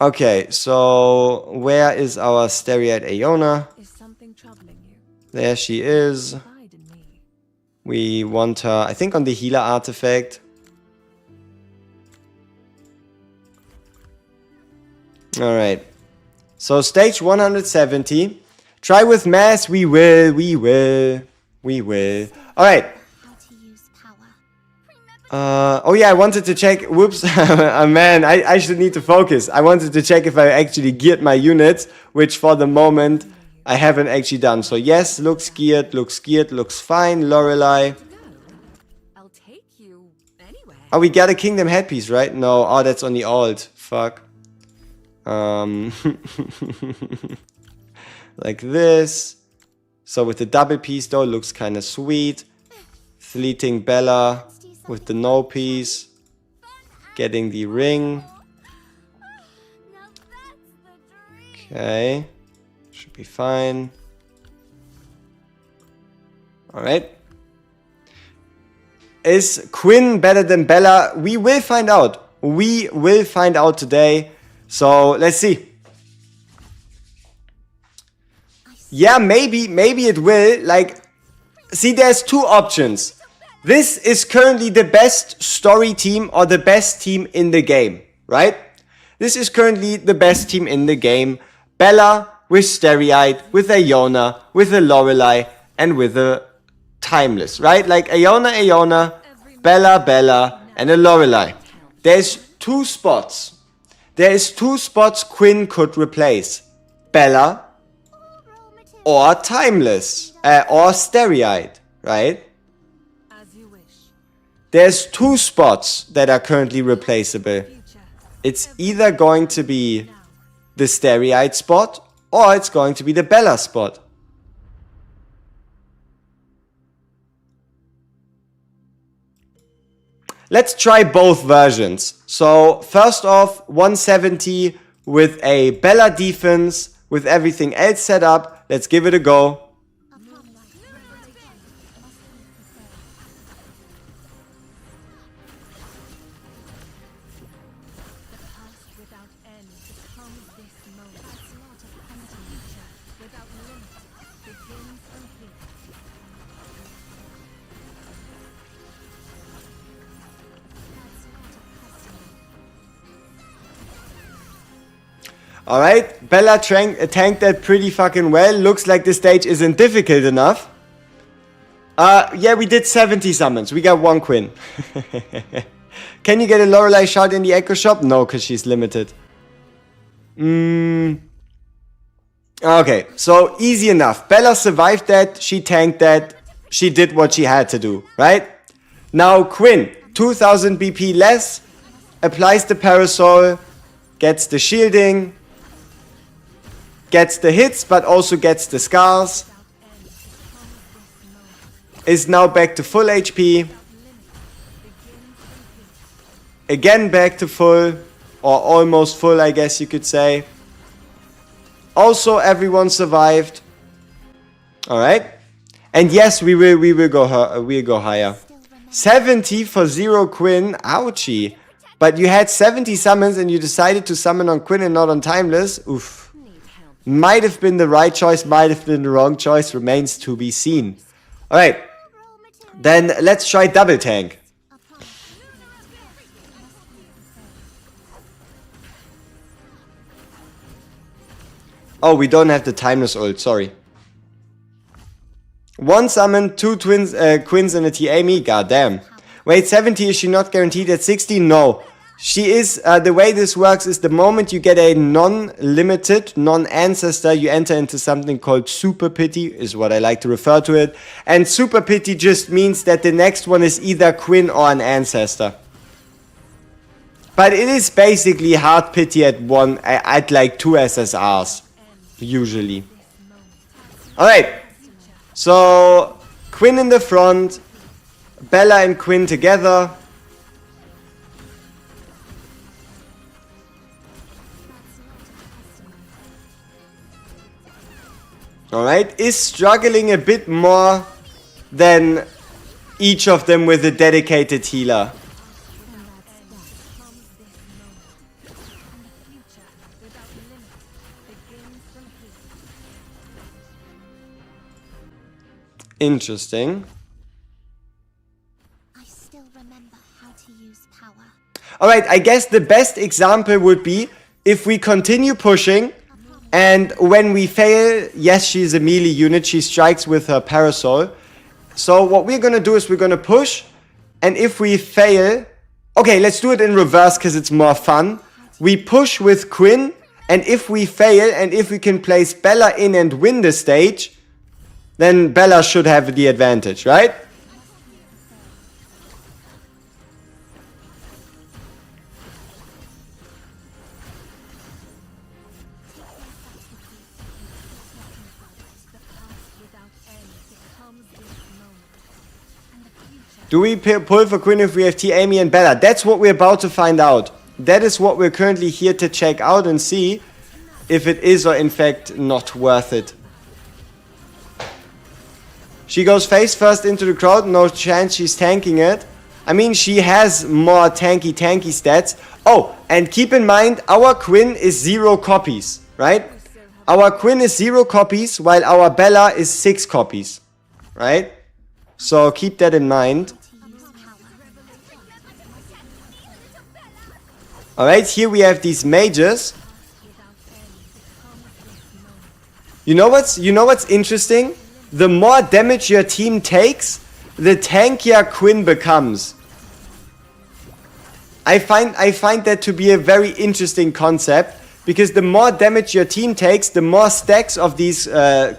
Okay, so where is our Stereoid Aeona? Is something troubling you? There she is. Confide in me. We want her, I think, on the healer artifact. Alright. So stage 170. Try with mass, we will. Alright. How to use power. Oh yeah, I wanted to check. Whoops. Oh, man, I should need to focus. I wanted to check if I actually geared my units, which for the moment I haven't actually done. So yes, looks geared, looks fine. Lorelei. I'll take you anywhere. Oh, we got a kingdom headpiece, right? No, oh, that's on the alt. Fuck. Like this. So with the double piece though, looks kind of sweet. Fleeting Bella with the no piece. Getting the ring. Now that's the dream. Okay. Should be fine. Alright. Is Quinn better than Bella? We will find out. We will find out today. So let's see. Yeah, maybe it will. Like, see, there's 2 options. This is currently the best story team or the best team in the game, right? This is currently the best team in the game. Bella with Stereoid, with Aeona, with a Lorelei, and with a Timeless, right? Like Aeona, Bella, and a Lorelei. There's 2 spots. There is 2 spots Quinn could replace. Bella or Timeless, or Stereoid, right? As you wish. There's 2 spots that are currently replaceable. Future. It's either going to be the Stereoid spot, or it's going to be the Bella spot. Let's try both versions. So first off, 170 with a Bella defense, with everything else set up. Let's give it a go. Without end becomes this moment. Future without limit begins from here. Alright, Bella tanked that pretty fucking well. Looks like the stage isn't difficult enough. Yeah, we did 70 summons. We got 1 Quinn. Can you get a Lorelei shot in the Echo Shop? No, because she's limited. Okay, so easy enough. Bella survived that. She tanked that. She did what she had to do, right? Now Quinn, 2000 BP less. Applies the Parasol. Gets the shielding. Gets the hits, but also gets the scars. Is now back to full HP. Again back to full, or almost full, I guess you could say. Also, everyone survived. Alright. And yes, we'll go higher. 70 for 0 Quinn. Ouchie. But you had 70 summons and you decided to summon on Quinn and not on Timeless. Oof. Might have been the right choice, might have been the wrong choice, remains to be seen. Alright, then let's try double tank. Oh, we don't have the timeless ult, sorry. One summon, two twins, Quins and a TA me, goddamn. Wait, 70, is she not guaranteed at 60? No. She is, the way this works is the moment you get a non-limited, non-ancestor, you enter into something called Super Pity, is what I like to refer to it. And Super Pity just means that the next one is either Quinn or an ancestor. But it is basically hard pity at like 2 SSRs, usually. Alright, so Quinn in the front, Bella and Quinn together. Alright, is struggling a bit more than each of them with a dedicated healer. Interesting. I still remember how to use power. Alright, I guess the best example would be if we continue pushing and when we fail, yes, she's a melee unit, she strikes with her Parasol. So what we're gonna do is we're gonna push, and if we fail, okay, let's do it in reverse because it's more fun. We push with Quinn, and if we fail, and if we can place Bella in and win the stage, then Bella should have the advantage, right? Do we pull for Quinn if we have T, Amy and Bella? That's what we're about to find out. That is what we're currently here to check out and see if it is or in fact not worth it. She goes face first into the crowd. No chance she's tanking it. I mean, she has more tanky stats. Oh, and keep in mind, our Quinn is 0 copies, right? Our Quinn is 0 copies, while our Bella is 6 copies, right? So keep that in mind. Alright, here we have these mages. You know what's interesting? The more damage your team takes, the tankier Quinn becomes. I find that to be a very interesting concept, because the more damage your team takes, the more stacks of these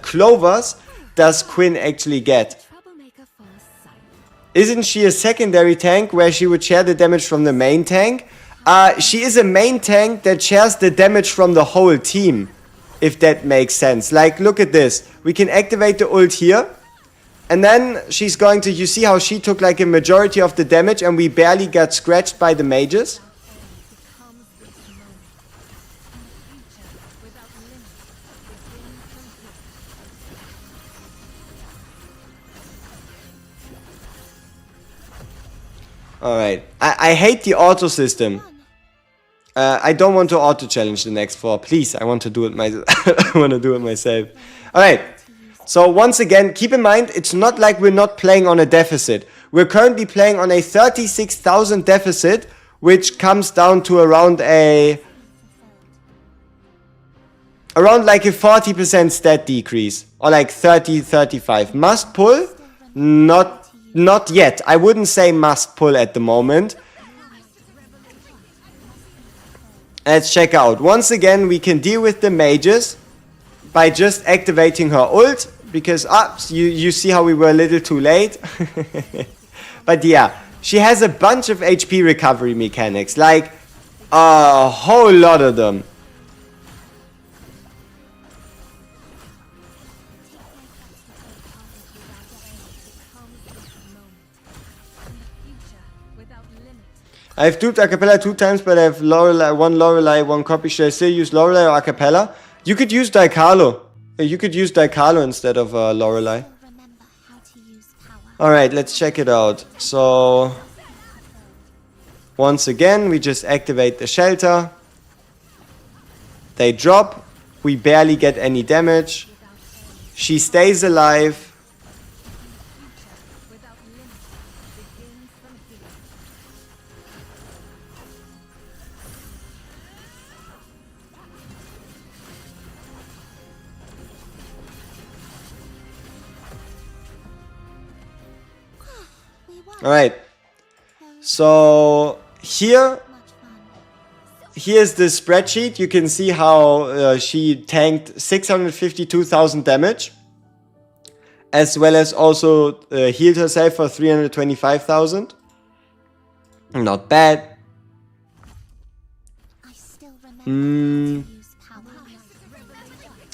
clovers does Quinn actually get. Isn't she a secondary tank where she would share the damage from the main tank? She is a main tank that shares the damage from the whole team, if that makes sense. Like, look at this. We can activate the ult here, and then she's going to, you see how she took like a majority of the damage and we barely got scratched by the mages? Alright, I hate the auto system. I don't want to auto challenge the next 4. Please, I want to do it myself. I want to do it myself. Alright, so once again, keep in mind, it's not like we're not playing on a deficit. We're currently playing on a 36,000 deficit, which comes down to around like a 40% stat decrease. Or like 30, 35. Must pull? Not yet. I wouldn't say must pull at the moment. Let's check out. Once again, we can deal with the mages by just activating her ult. Because, you see how we were a little too late. But yeah, she has a bunch of HP recovery mechanics. Like, a whole lot of them. I've duped Acapella 2 times, but I have one Lorelei, 1 copy. Should I still use Lorelei or Acapella? You could use Daikalo. You could use Daikalo instead of Lorelei. Alright, let's check it out. So, once again, we just activate the shelter. They drop. We barely get any damage. She stays alive. Alright. So here's the spreadsheet. You can see how she tanked 652,000 damage, as well as also healed herself for 325,000. Not bad.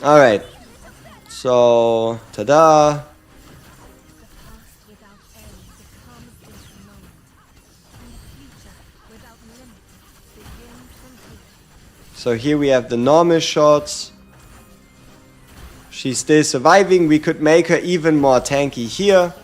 Alright. So, ta-da. So here we have the normal shots. She's still surviving. We could make her even more tanky here.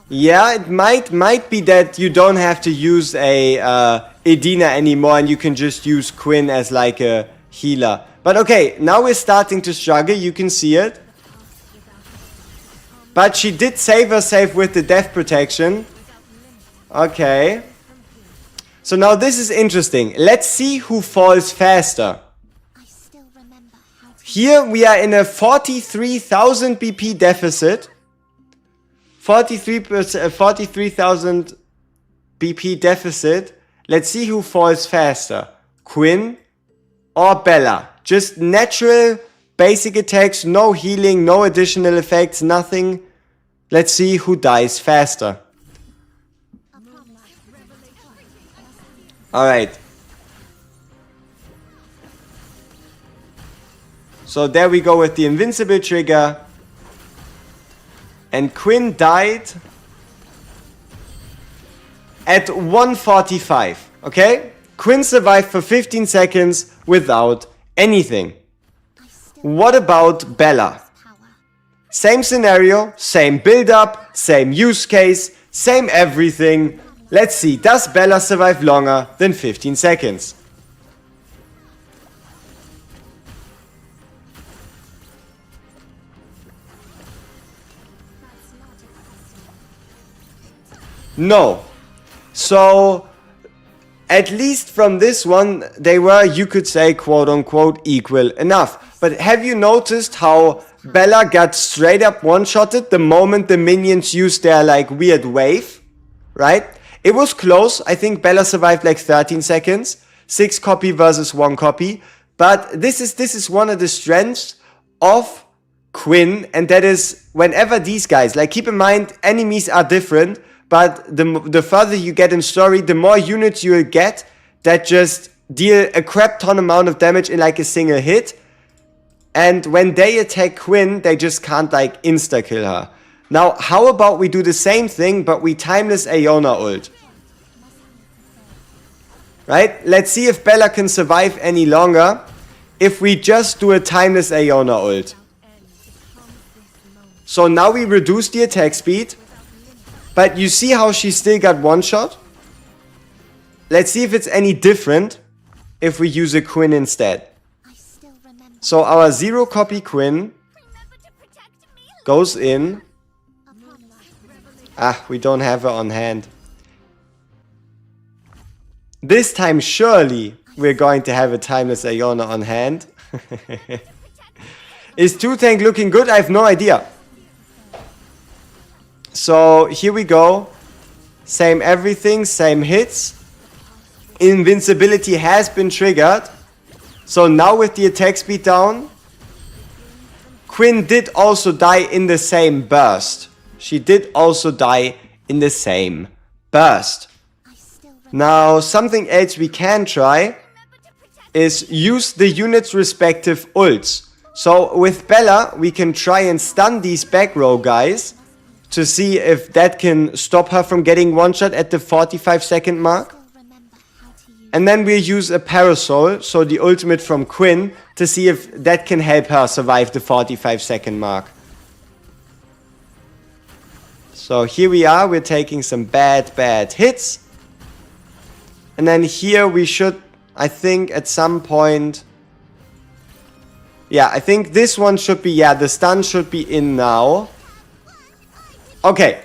Yeah, it might be that you don't have to use a Edina anymore and you can just use Quinn as like a healer. But okay, now we're starting to struggle, you can see it. But she did save herself with the death protection. Okay. So now this is interesting. Let's see who falls faster. Here we are in a 43,000 BP deficit. 43,000 BP deficit. Let's see who falls faster. Quinn or Bella. Just natural basic attacks, no healing, no additional effects, nothing. Let's see who dies faster. Alright. So there we go with the invincible trigger. And Quinn died at 145. Okay? Quinn survived for 15 seconds without anything. What about Bella? Same scenario, same build up, same use case, same everything. Let's see, does Bella survive longer than 15 seconds? No. So, at least from this one, they were, you could say, quote unquote, equal enough. But have you noticed how Bella got straight up one-shotted the moment the minions used their, like, weird wave? Right? It was close. I think Bella survived like 13 seconds. 6 copy versus 1 copy. But this is one of the strengths of Quinn. And that is, whenever these guys, like, keep in mind, enemies are different. But the further you get in story, the more units you'll get that just deal a crap ton amount of damage in like a single hit. And when they attack Quinn, they just can't like insta-kill her. Now, how about we do the same thing, but we timeless Aeona ult? Right? Let's see if Bella can survive any longer if we just do a timeless Aeona ult. So now we reduce the attack speed. But you see how she still got one shot? Let's see if it's any different if we use a Quinn instead. So our 0 copy Quinn goes in. Ah, we don't have her on hand. This time surely we're going to have a timeless Aeona on hand. Is 2-tank looking good? I have no idea. So here we go. Same everything, same hits. Invincibility has been triggered. So now with the attack speed down, Quinn did also die in the same burst. She did also die in the same burst. Now something else we can try is use the unit's respective ults. So with Bella, we can try and stun these back row guys to see if that can stop her from getting one shot at the 45-second mark. And then we'll use a Parasol, so the ultimate from Quinn, to see if that can help her survive the 45-second mark. So here we are, we're taking some bad hits. And then here we should, I think at some point... Yeah, I think this one should be, yeah, the stun should be in now. Okay,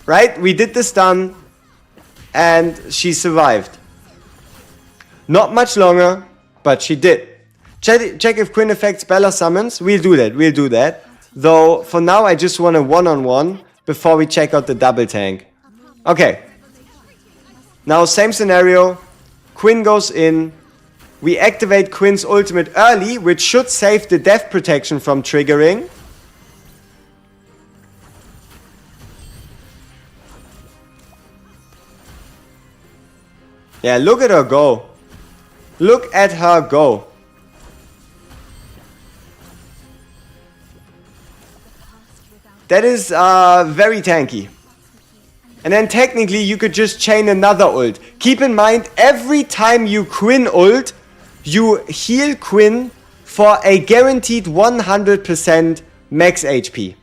right, we did the stun and she survived. Not much longer, but she did. Check if Quinn affects Bella summons. We'll do that. Though, for now, I just want a one-on-one before we check out the double tank. Okay. Now, same scenario. Quinn goes in. We activate Quinn's ultimate early, which should save the death protection from triggering. Yeah, look at her go. Look at her go. That is very tanky. And then technically you could just chain another ult. Keep in mind, every time you Quinn ult, you heal Quinn for a guaranteed 100% max HP.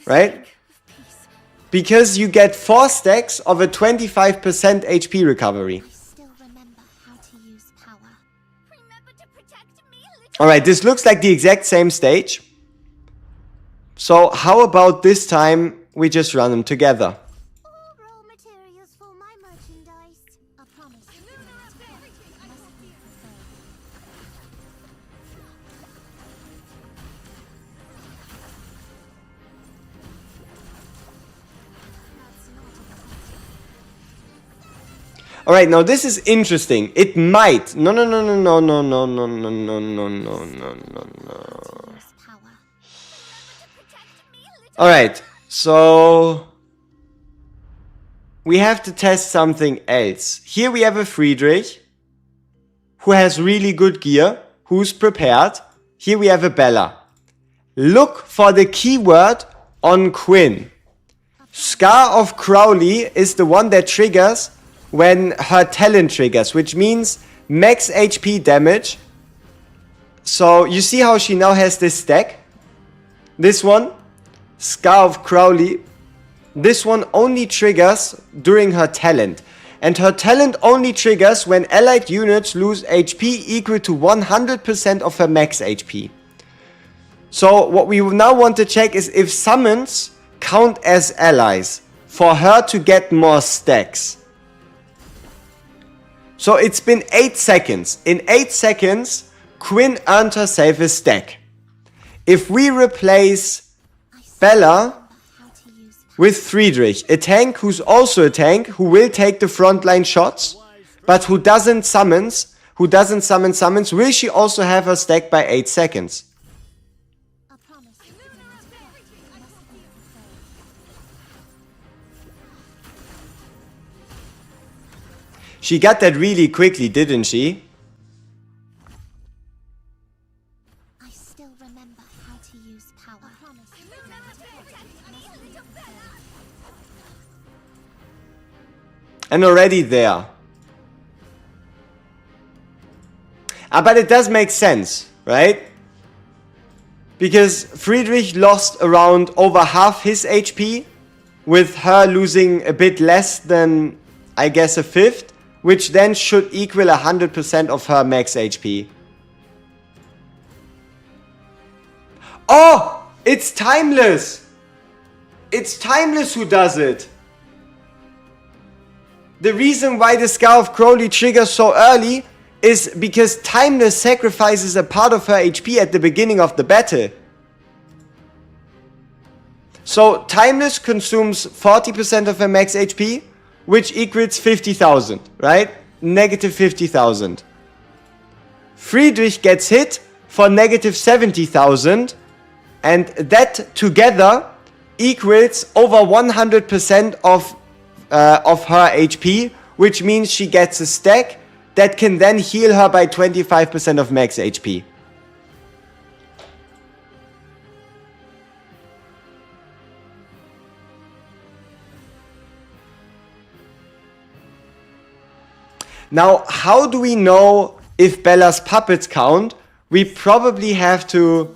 Right? Because you get 4 stacks of a 25% HP recovery. Alright, this looks like the exact same stage. So how about this time we just run them together? Alright, now this is interesting. It might. No. Alright, so we have to test something else. Here we have a Friedrich who has really good gear, who's prepared. Here we have a Bella. Look for the keyword on Quinn. Scar of Crowley is the one that triggers when her talent triggers, which means max HP damage. So you see how she now has this stack? This one, Scar of Crowley, this one only triggers during her talent. And her talent only triggers when allied units lose HP equal to 100% of her max HP. So what we now want to check is if summons count as allies for her to get more stacks. So it's been 8 seconds. In 8 seconds, Quinn earned herself a stack. If we replace Bella with Friedrich, a tank who's also a tank, who will take the frontline shots, but who doesn't summon summons, will she also have her stack by 8 seconds? She got that really quickly, didn't she? I still remember how to use power. And already there. But it does make sense, right? Because Friedrich lost around over half his HP, with her losing a bit less than, I guess, a fifth, which then should equal 100% of her max HP. Oh! It's Timeless! It's Timeless who does it! The reason why the Scar of Crowley triggers so early is because Timeless sacrifices a part of her HP at the beginning of the battle. So Timeless consumes 40% of her max HP, which equals 50,000, right? Negative 50,000. Friedrich gets hit for negative 70,000, and that together equals over 100% of her HP, which means she gets a stack that can then heal her by 25% of max HP. Now, how do we know if Bella's puppets count? We probably have to...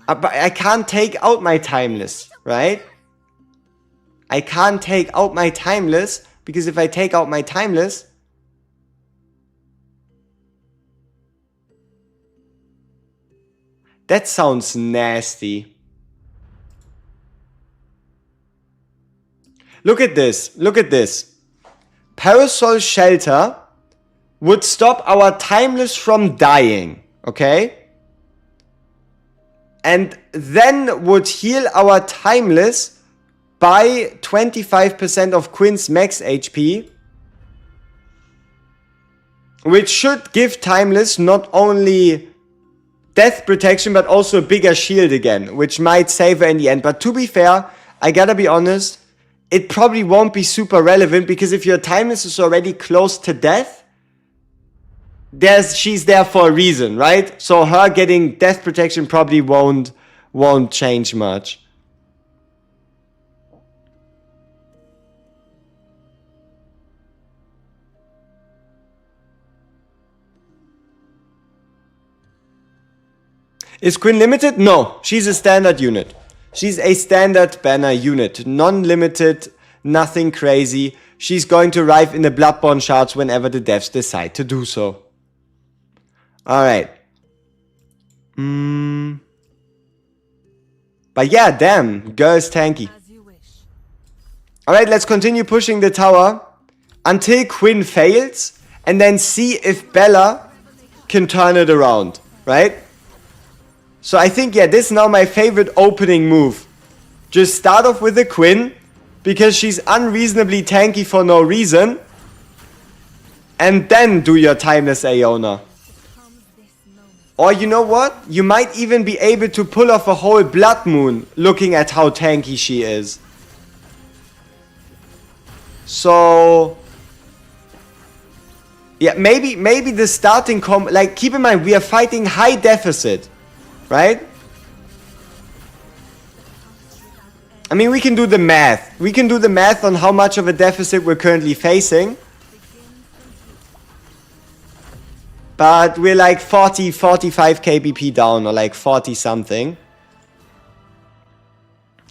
but I can't take out my timeless, right? I can't take out my timeless, because if I take out my timeless... that sounds nasty. Look at this. Look at this. Parasol Shelter would stop our timeless from dying. Okay? And then would heal our timeless by 25% of Quinn's max HP. Which should give timeless not only death protection but also a bigger shield again. Which might save her in the end. But to be fair, I gotta be honest, it probably won't be super relevant, because if your timeless is already close to death, she's there for a reason, right? So her getting death protection probably won't change much. Is Quinn limited? No, she's a standard unit. She's a standard banner unit. Non-limited, nothing crazy. She's going to arrive in the Bloodborne shards whenever the devs decide to do so. Alright. But yeah, damn. Girl is tanky. Alright, let's continue pushing the tower until Quinn fails. And then see if Bella can turn it around. Right? So I think, yeah, this is now my favorite opening move. Just start off with a Quinn, because she's unreasonably tanky for no reason. And then do your timeless Aeona. Or you know what? You might even be able to pull off a whole Blood Moon, looking at how tanky she is. So... yeah, maybe the starting like, keep in mind, we are fighting high deficit. Right? I mean, we can do the math. We can do the math on how much of a deficit we're currently facing. But we're like 45 kbp down, or like 40 something.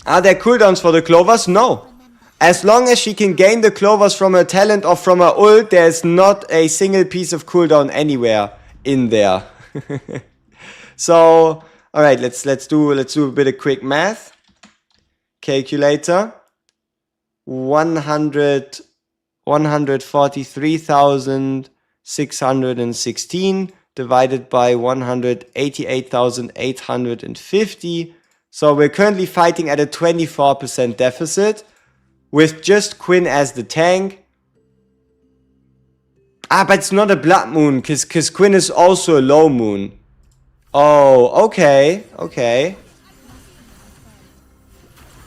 Are there cooldowns for the clovers? No. As long as she can gain the clovers from her talent or from her ult, there's not a single piece of cooldown anywhere in there. So, all right, let's do a bit of quick math. Calculator. 143,616 divided by 188,850. So we're currently fighting at a 24% deficit with just Quinn as the tank. Ah, but it's not a Blood Moon, because Quinn is also a low moon. Oh, okay, okay.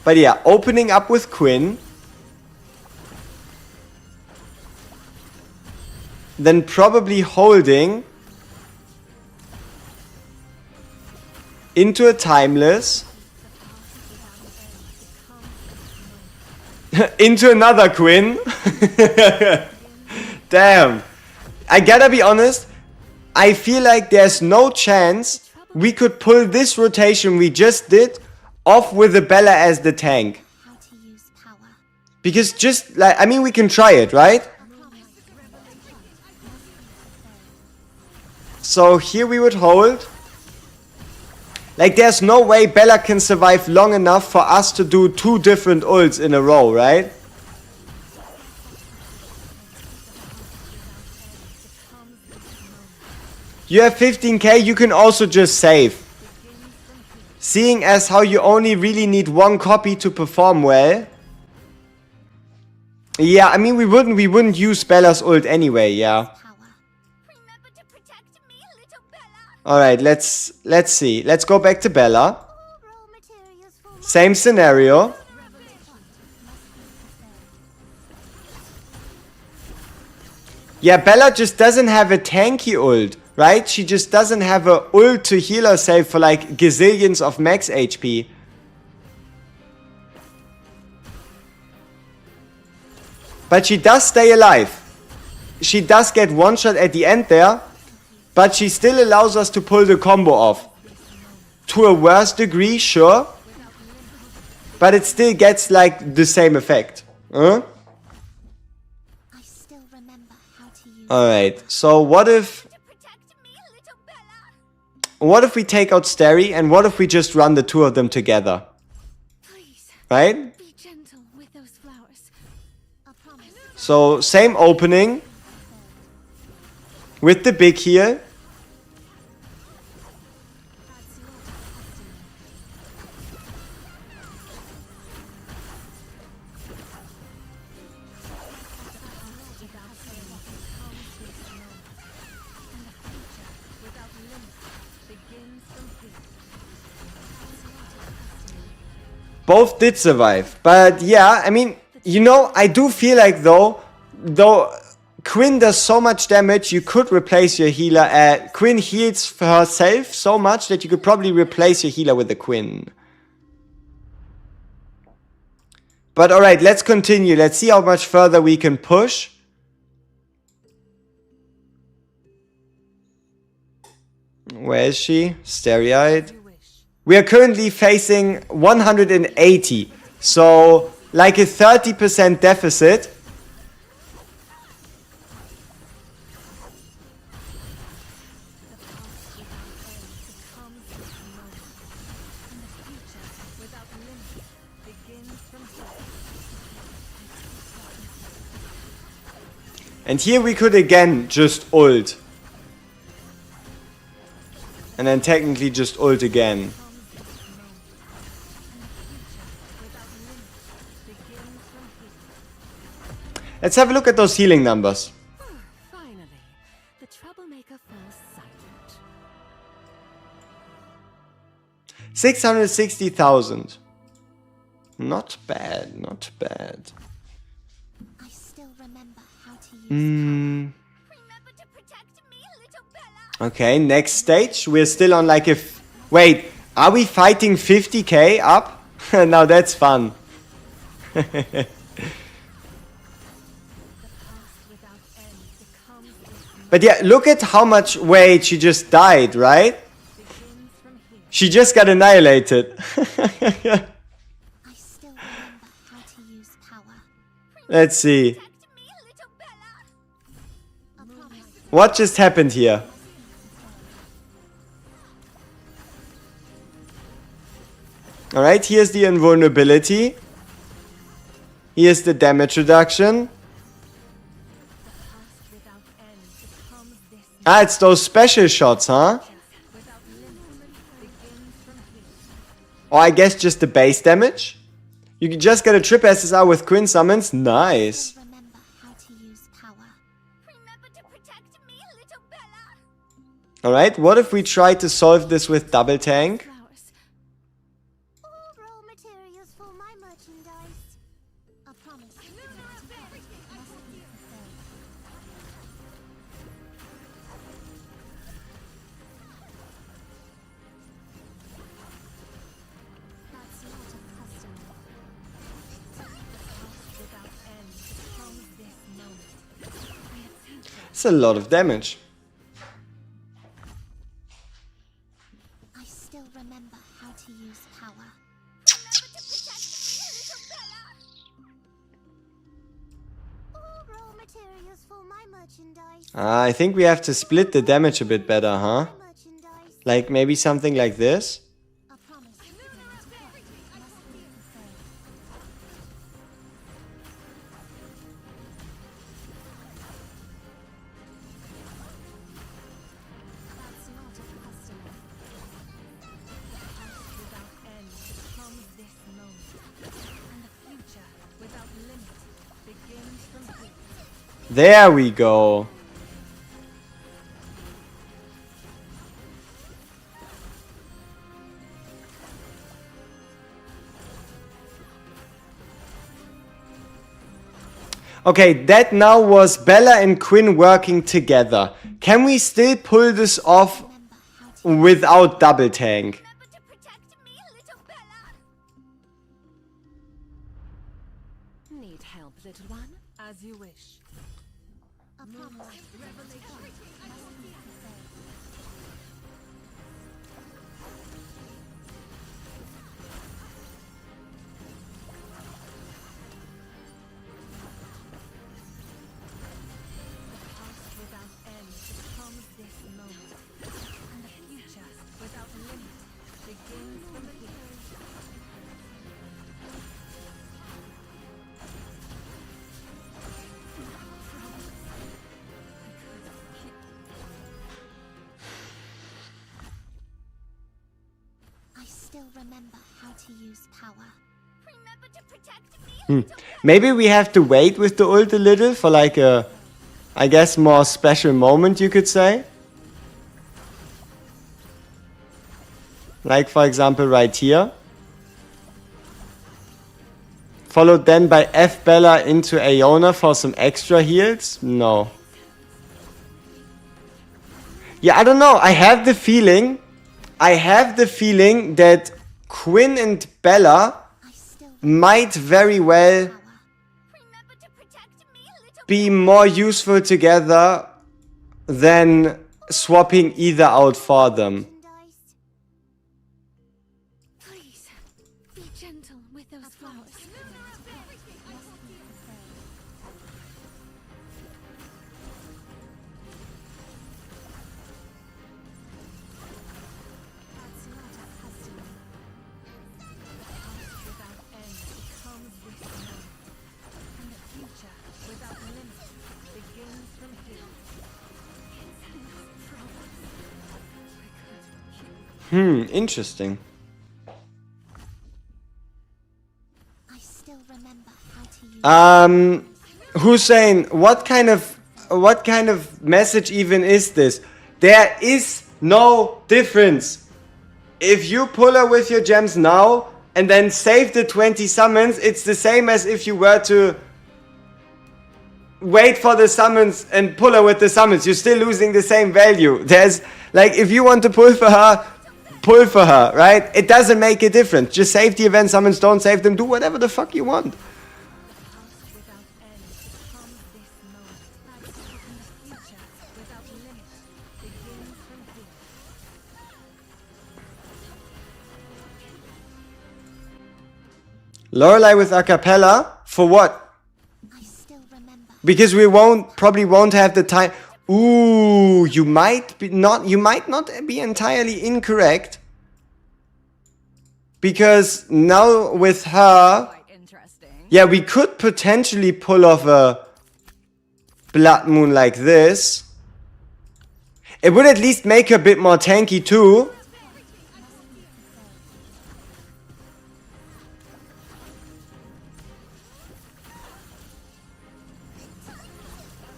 But yeah, opening up with Quinn. Then probably holding into a timeless. Into another Quinn. Damn. I gotta be honest. I feel like there's no chance we could pull this rotation we just did off with a Bella as the tank. Because just like, I mean, we can try it, right? So here we would hold. Like, there's no way Bella can survive long enough for us to do 2 different ults in a row, right? You have 15k, you can also just save. Seeing as how you only really need 1 copy to perform well. Yeah, I mean, we wouldn't use Bella's ult anyway, yeah. Alright, let's see. Let's go back to Bella. Same scenario. Yeah, Bella just doesn't have a tanky ult, right? She just doesn't have a ult to heal herself for like gazillions of max HP. But she does stay alive. she does get one shot at the end there, but she still allows us to pull the combo off. To a worse degree, sure, but it still gets like the same effect. Huh? I still remember how to use. Alright, so what if we take out Starry and what if we just run the two of them together? Please, Right? be gentle with those flowers. I promise. So same opening with the big heal. Both did survive, but yeah, I mean, you know, I do feel like though Quinn does so much damage, you could replace your healer. Quinn heals for herself so much that you could probably replace your healer with the Quinn. But alright, let's continue. Let's see how much further we can push. Where is she? Starry-eyed. We are currently facing 180. So, like a 30% deficit. And here we could again just ult. And then technically just ult again. Let's have a look at those healing numbers. Finally, the troublemaker falls silent. 660,000. Not bad, not bad. I still remember how to use. Remember to protect me, little Bella. Okay, next stage. We're still on like a... Wait, are we fighting 50k up? Now that's fun. But yeah, look at how much weight she just died, right? She just got annihilated. I still remember how to use power. Let's see. Protect me, little Bella. I promise. What just happened here? Alright, here's the invulnerability. Here's the damage reduction. Ah, it's those special shots, huh? Or I guess just the base damage? You can just get a trip SSR with Quinn summons. Nice. Remember how to use power. Remember to protect me, little Bella. Alright, what if we try to solve this with double tank? Flowers. All raw materials for my merchandise. I promise. That's not a custom. Without end comes this moment. It's a lot of damage. I still remember how to use power. Remember to protect me, little Bella. All raw materials for my merchandise. I think we have to split the damage a bit better, huh? Merchandise. Like maybe something like this? I promise. That's not a custom. Without end comes this moment. And the future without limit begins from here. There we go. Okay, that now was Bella and Quinn working together. Can we still pull this off without double tank? Remember to protect me, little Bella. Need help, little one? As you wish. A promise. Revelation. Without end comes this moment, and the future without limit begins from here. I still remember how to use power. Remember to protect me. Maybe we have to wait with the ult a little for like a, I guess, more special moment, you could say. Like, for example, right here. Followed then by F Bella into Aeona for some extra heals? No. Yeah, I don't know. I have the feeling that Quinn and Bella might very well be more useful together than swapping either out for them. Please, be gentle with those flowers. That's not a custom. Without end comes this moment, and the future without limit begins from here. Interesting. I still remember how to use Hussein, what kind of message even is this? There is no difference. If you pull her with your gems now and then save the 20 summons, it's the same as if you were to wait for the summons and pull her with the summons. You're still losing the same value. There's, like, if you want to pull for her, right? It doesn't make a difference. Just save the event summons, don't save them, do whatever the fuck you want. without end comes this moment, and the future without limit begins from here. Lorelei with a cappella, for what? I still remember. Because we probably won't have the time. Ooh, you might not be entirely incorrect. Because now with her, yeah, we could potentially pull off a Blood Moon like this. It would at least make her a bit more tanky too.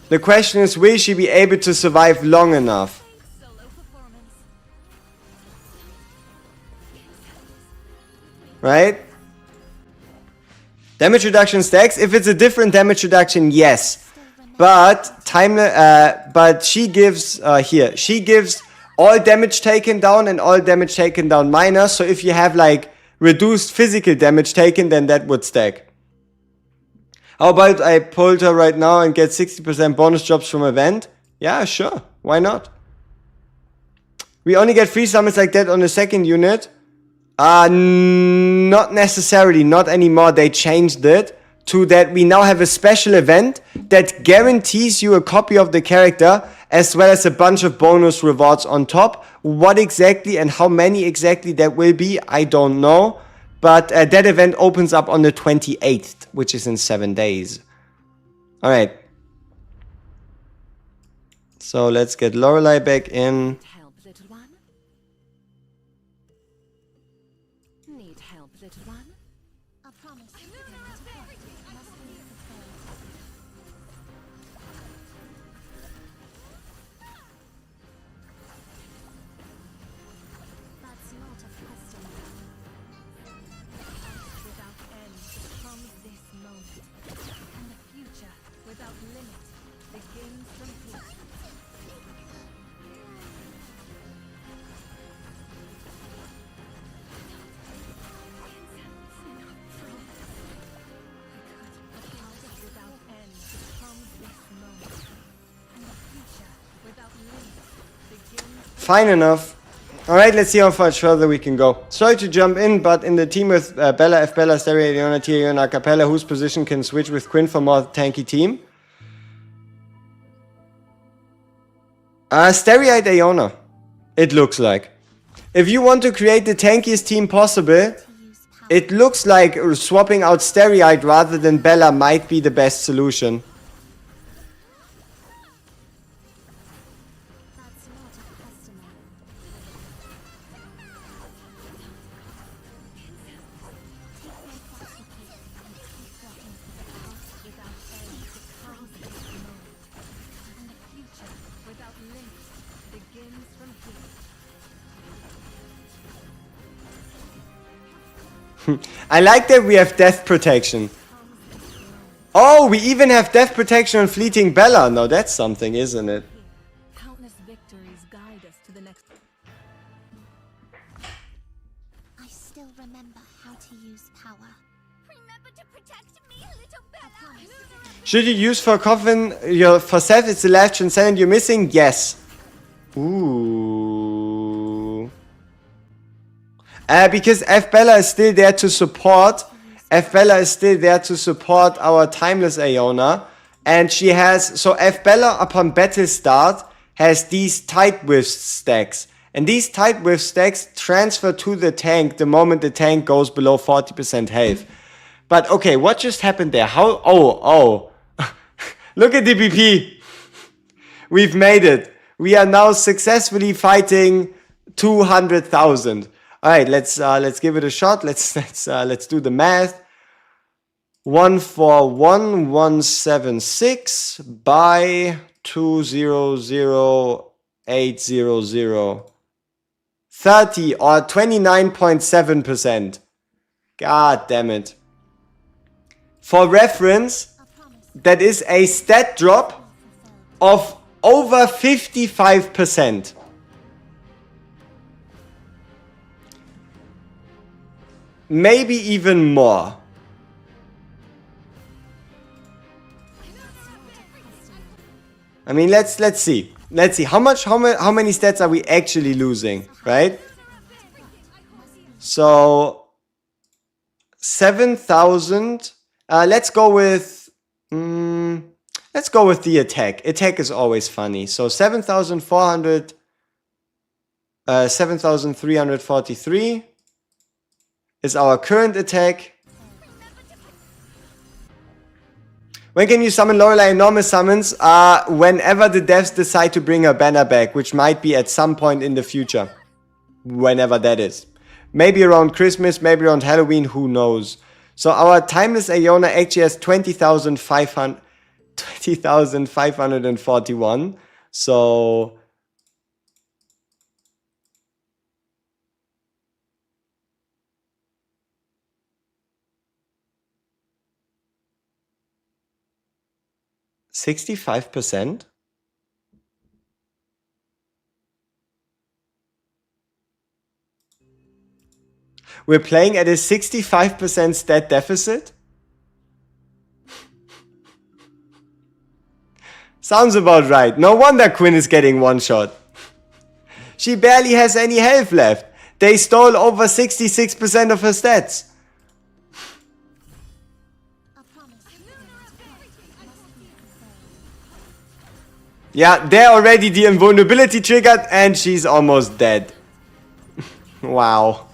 The question is, will she be able to survive long enough? Solo performance. Right? Damage reduction stacks. If it's a different damage reduction, yes. But but she gives she gives all damage taken down and all damage taken down minus. So if you have like reduced physical damage taken, then that would stack. How about I pulled her right now and get 60% bonus drops from event? Yeah, sure. Why not? We only get free summons like that on the second unit. Not necessarily. Not anymore. They changed it to that we now have a special event that guarantees you a copy of the character as well as a bunch of bonus rewards on top. What exactly and how many exactly that will be, I don't know. But that event opens up on the 28th, which is in 7 days. Alright. So let's get Lorelei back in. Help, little one? Need help, little one? A promise. That's not a custom. Without end comes this moment, and the future without limit begins from here. Fine enough. Alright, let's see how much further we can go. Sorry to jump in, but in the team with Bella, F. Bella, Stereo, Leona, Tyrion, Capella, whose position can switch with Quinn for more tanky team? Stereoid Iona, it looks like. If you want to create the tankiest team possible, it looks like swapping out Stereoid rather than Bella might be the best solution. That's not a customer. I like that we have death protection. Oh, we even have death protection on Fleeting Bella. No, that's something, isn't it? Countless victories guide us to the next. I still remember how to use power. Remember to protect me, little Bella. Should you use for Coffin for Seth? It's the last transcendent you're missing? Yes. Ooh. Because F. Bella is still there to support. F. Bella is still there to support our Timeless Iona. And she has... So F. Bella, upon battle start, has these tight width stacks. And these tight width stacks transfer to the tank the moment the tank goes below 40% health. But okay, what just happened there? How... Oh. Look at DPP. We've made it. We are now successfully fighting 200,000. All right, let's give it a shot. Let's do the math. 141,176 by 200,800. 30 or 29.7%. God damn it. For reference, that is a stat drop of over 55%. Maybe even more. I mean, let's see. Let's see how many stats are we actually losing, right? So 7,000. Let's go with the attack. Attack is always funny. So 7,400 7,343 is our current attack. When can you summon Lorelei enormous summons? Whenever the devs decide to bring her banner back, which might be at some point in the future. Whenever that is. Maybe around Christmas, maybe around Halloween, who knows. So our Timeless Iona actually has 20,541. So... $65%? We're playing at a 65% stat deficit? Sounds about right. No wonder Quinn is getting one shot. She barely has any health left. They stole over 66% of her stats. Yeah, there already the invulnerability triggered and she's almost dead. Wow.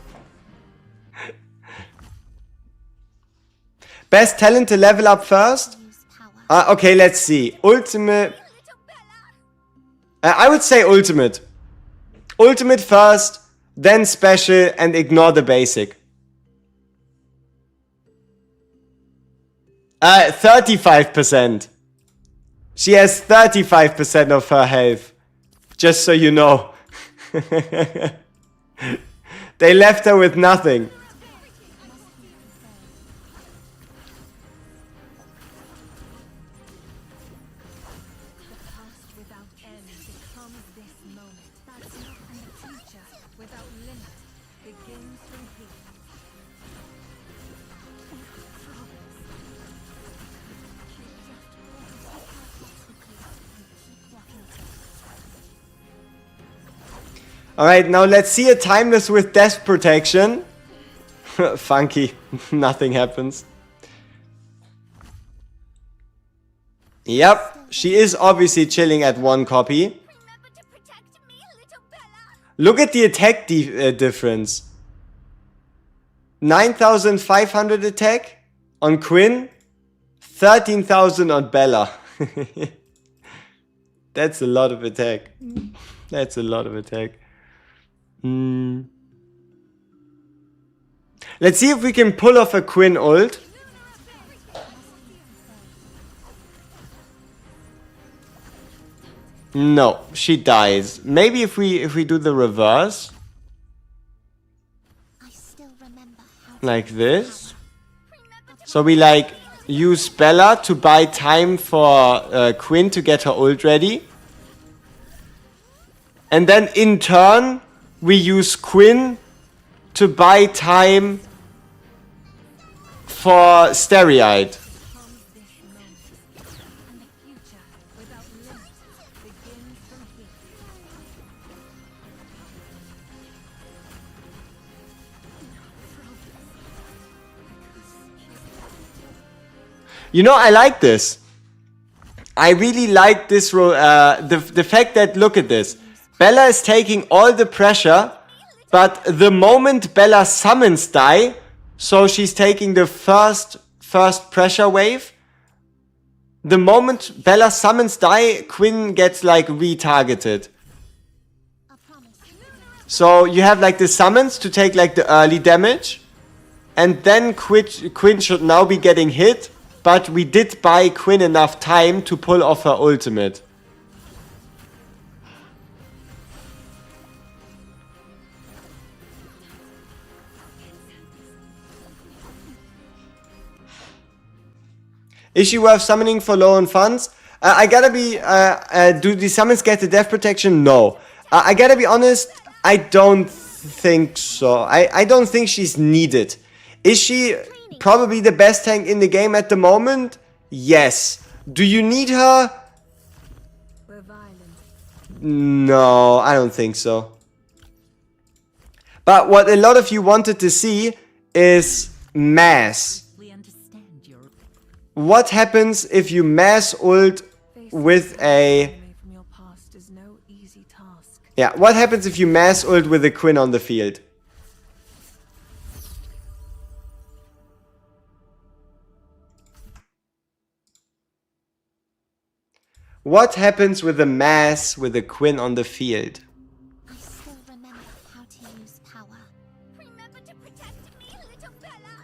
Best talent to level up first? Okay, let's see. Ultimate. I would say ultimate. Ultimate first, then special, and ignore the basic. 35%. She has 35% of her health. Just so you know. They left her with nothing. Alright, now let's see a Timeless with Death Protection. Funky. Nothing happens. Yep, she is obviously chilling at 1 copy. Remember to protect me, little Bella. Look at the attack difference. 9,500 attack on Quinn. 13,000 on Bella. That's a lot of attack. That's a lot of attack. Let's see if we can pull off a Quinn ult. No, she dies. Maybe if we do the reverse. I still remember how Like this. So we like use Bella to buy time for Quinn to get her ult ready. And then in turn, we use Quinn to buy time for Stereoid. You know, I like this. I really like this the fact that, look at this. Bella is taking all the pressure, but the moment Bella summons die, so she's taking the first pressure wave. The moment Bella summons die, Quinn gets like retargeted. So you have like the summons to take like the early damage, and then Quinn should now be getting hit. But we did buy Quinn enough time to pull off her ultimate. Is she worth summoning for low on funds? I gotta be... do the summons get the death protection? No. I gotta be honest, I don't think so. I don't think she's needed. Is she... probably the best tank in the game at the moment? Yes. Do you need her? We're violent. No, I don't think so. But what a lot of you wanted to see is mass. What happens if you mass ult with a... Yeah, what happens if you mass ult with a Quinn on the field? What happens with a mass with a Quinn on the field? I still remember how to use power. Remember to protect me, little Bella.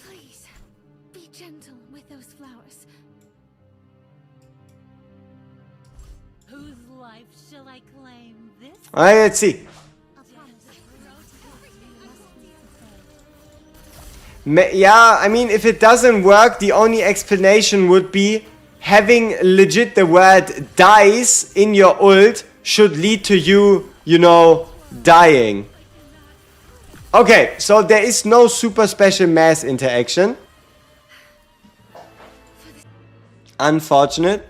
Please, be gentle with those flowers. Whose life shall I claim this? Alright, let's see. Yeah, I mean, if it doesn't work, the only explanation would be having legit the word dies in your ult should lead to you, you know, dying. Okay, so there is no super special mass interaction. Unfortunate.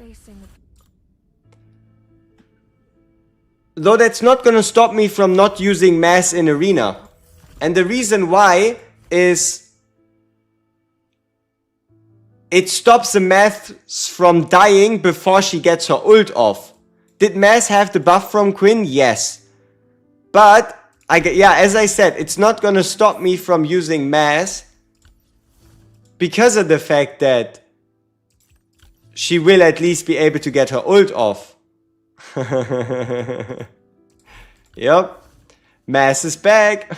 Though that's not gonna stop me from not using mass in arena. And the reason why is... it stops the mass from dying before she gets her ult off. Did mass have the buff from Quinn? Yes. But, yeah, as I said, it's not gonna stop me from using mass. Because of the fact that she will at least be able to get her ult off. Yep. Mass is back.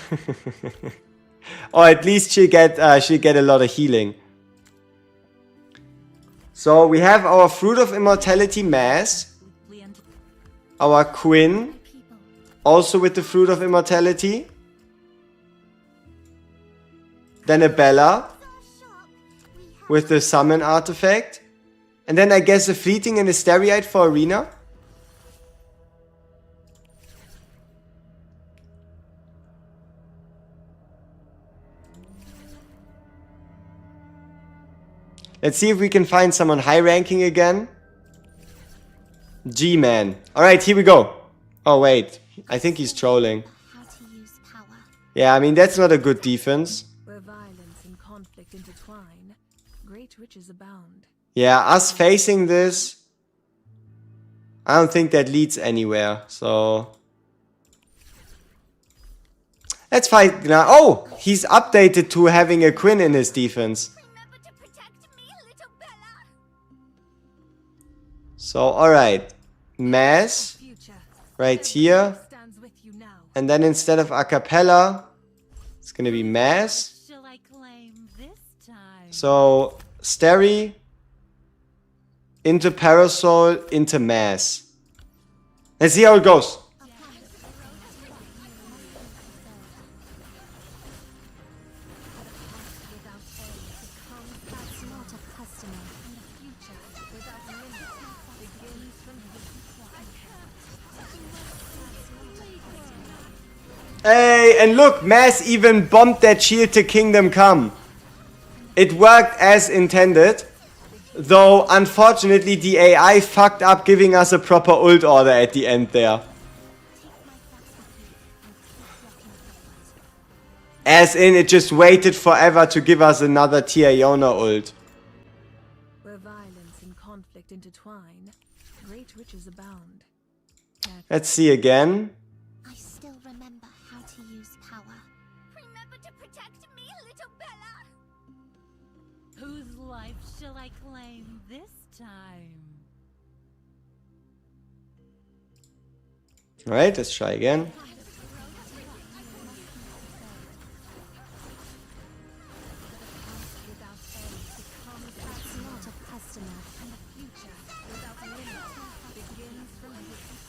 Or at least she'll get a lot of healing. So we have our Fruit of Immortality mass. Our Quinn. Also with the Fruit of Immortality. Then a Bella. With the Summon artifact. And then I guess a Fleeting and a Stereoid for Arena. Let's see if we can find someone high ranking again. G-Man. Alright, here we go. Oh, wait. I think he's trolling. How to use power. Yeah, I mean, that's not a good defense. Where violence and conflict intertwine, great riches abound. Yeah, us facing this, I don't think that leads anywhere. So let's fight now. Oh, he's updated to having a Quinn in his defense. Remember to protect me, little Bella. So, alright. Mass Future right here. stands with you now. And then instead of a cappella, it's gonna be mass. Shall I claim this time? So, Starry into Parasol into mass. Let's see how it goes. That's not a customer. And the future without limits begins from Hey, and look, mass even bombed that shield to Kingdom Come. It worked as intended. Though, unfortunately, the AI fucked up giving us a proper ult order at the end there. As in, it just waited forever to give us another Iona ult. where violence and conflict intertwine, great riches abound. Let's see again. I still remember how to use power. Remember to protect me, little Bella. Whose life shall I claim this time? Alright, let's try again. That's not a customer. And the future without limits begins from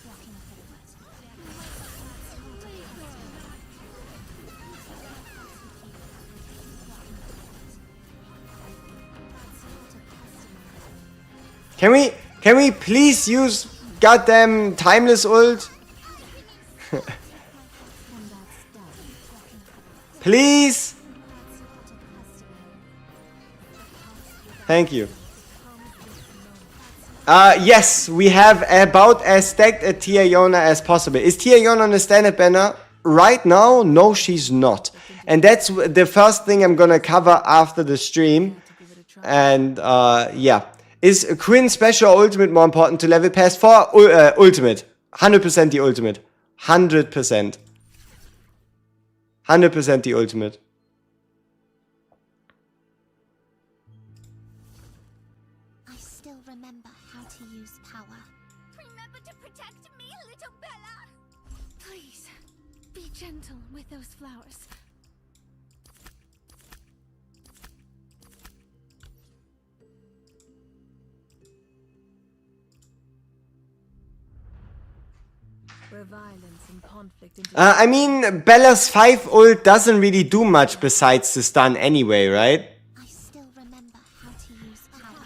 Walking forward. Can we please use goddamn timeless ult? Please? Thank you. Yes, we have about as stacked a Iona as possible. Is Iona on the standard banner? Right now, no, she's not. And that's the first thing I'm gonna cover after the stream. And yeah. Is Quinn special or ultimate more important to level pass for? Ultimate. 100% the ultimate. 100%. 100% the ultimate. I still remember how to use power. Remember to protect me, little Bella. Please, be gentle with those flowers. where violence and conflict I mean, Bella's 5 ult doesn't really do much besides the stun anyway, right? I still remember how to use power.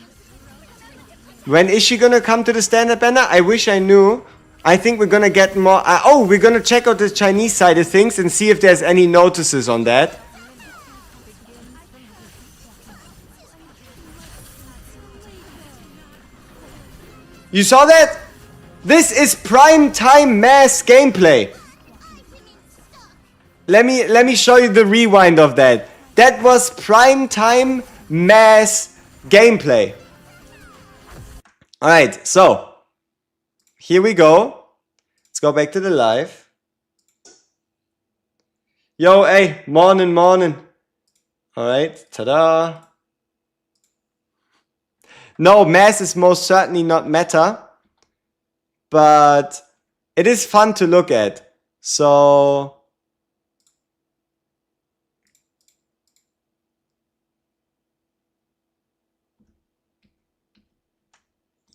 When is she gonna come to the standard banner? I wish I knew. I think we're gonna get more... oh, we're gonna check out the Chinese side of things and see if there's any notices on that. You saw that? This is prime time mass gameplay. Let me show you the rewind of that. That was prime time mass gameplay. Alright, so here we go. Let's go back to the live. Yo, hey, morning. Alright, ta-da. No, mass is most certainly not meta. But it is fun to look at. So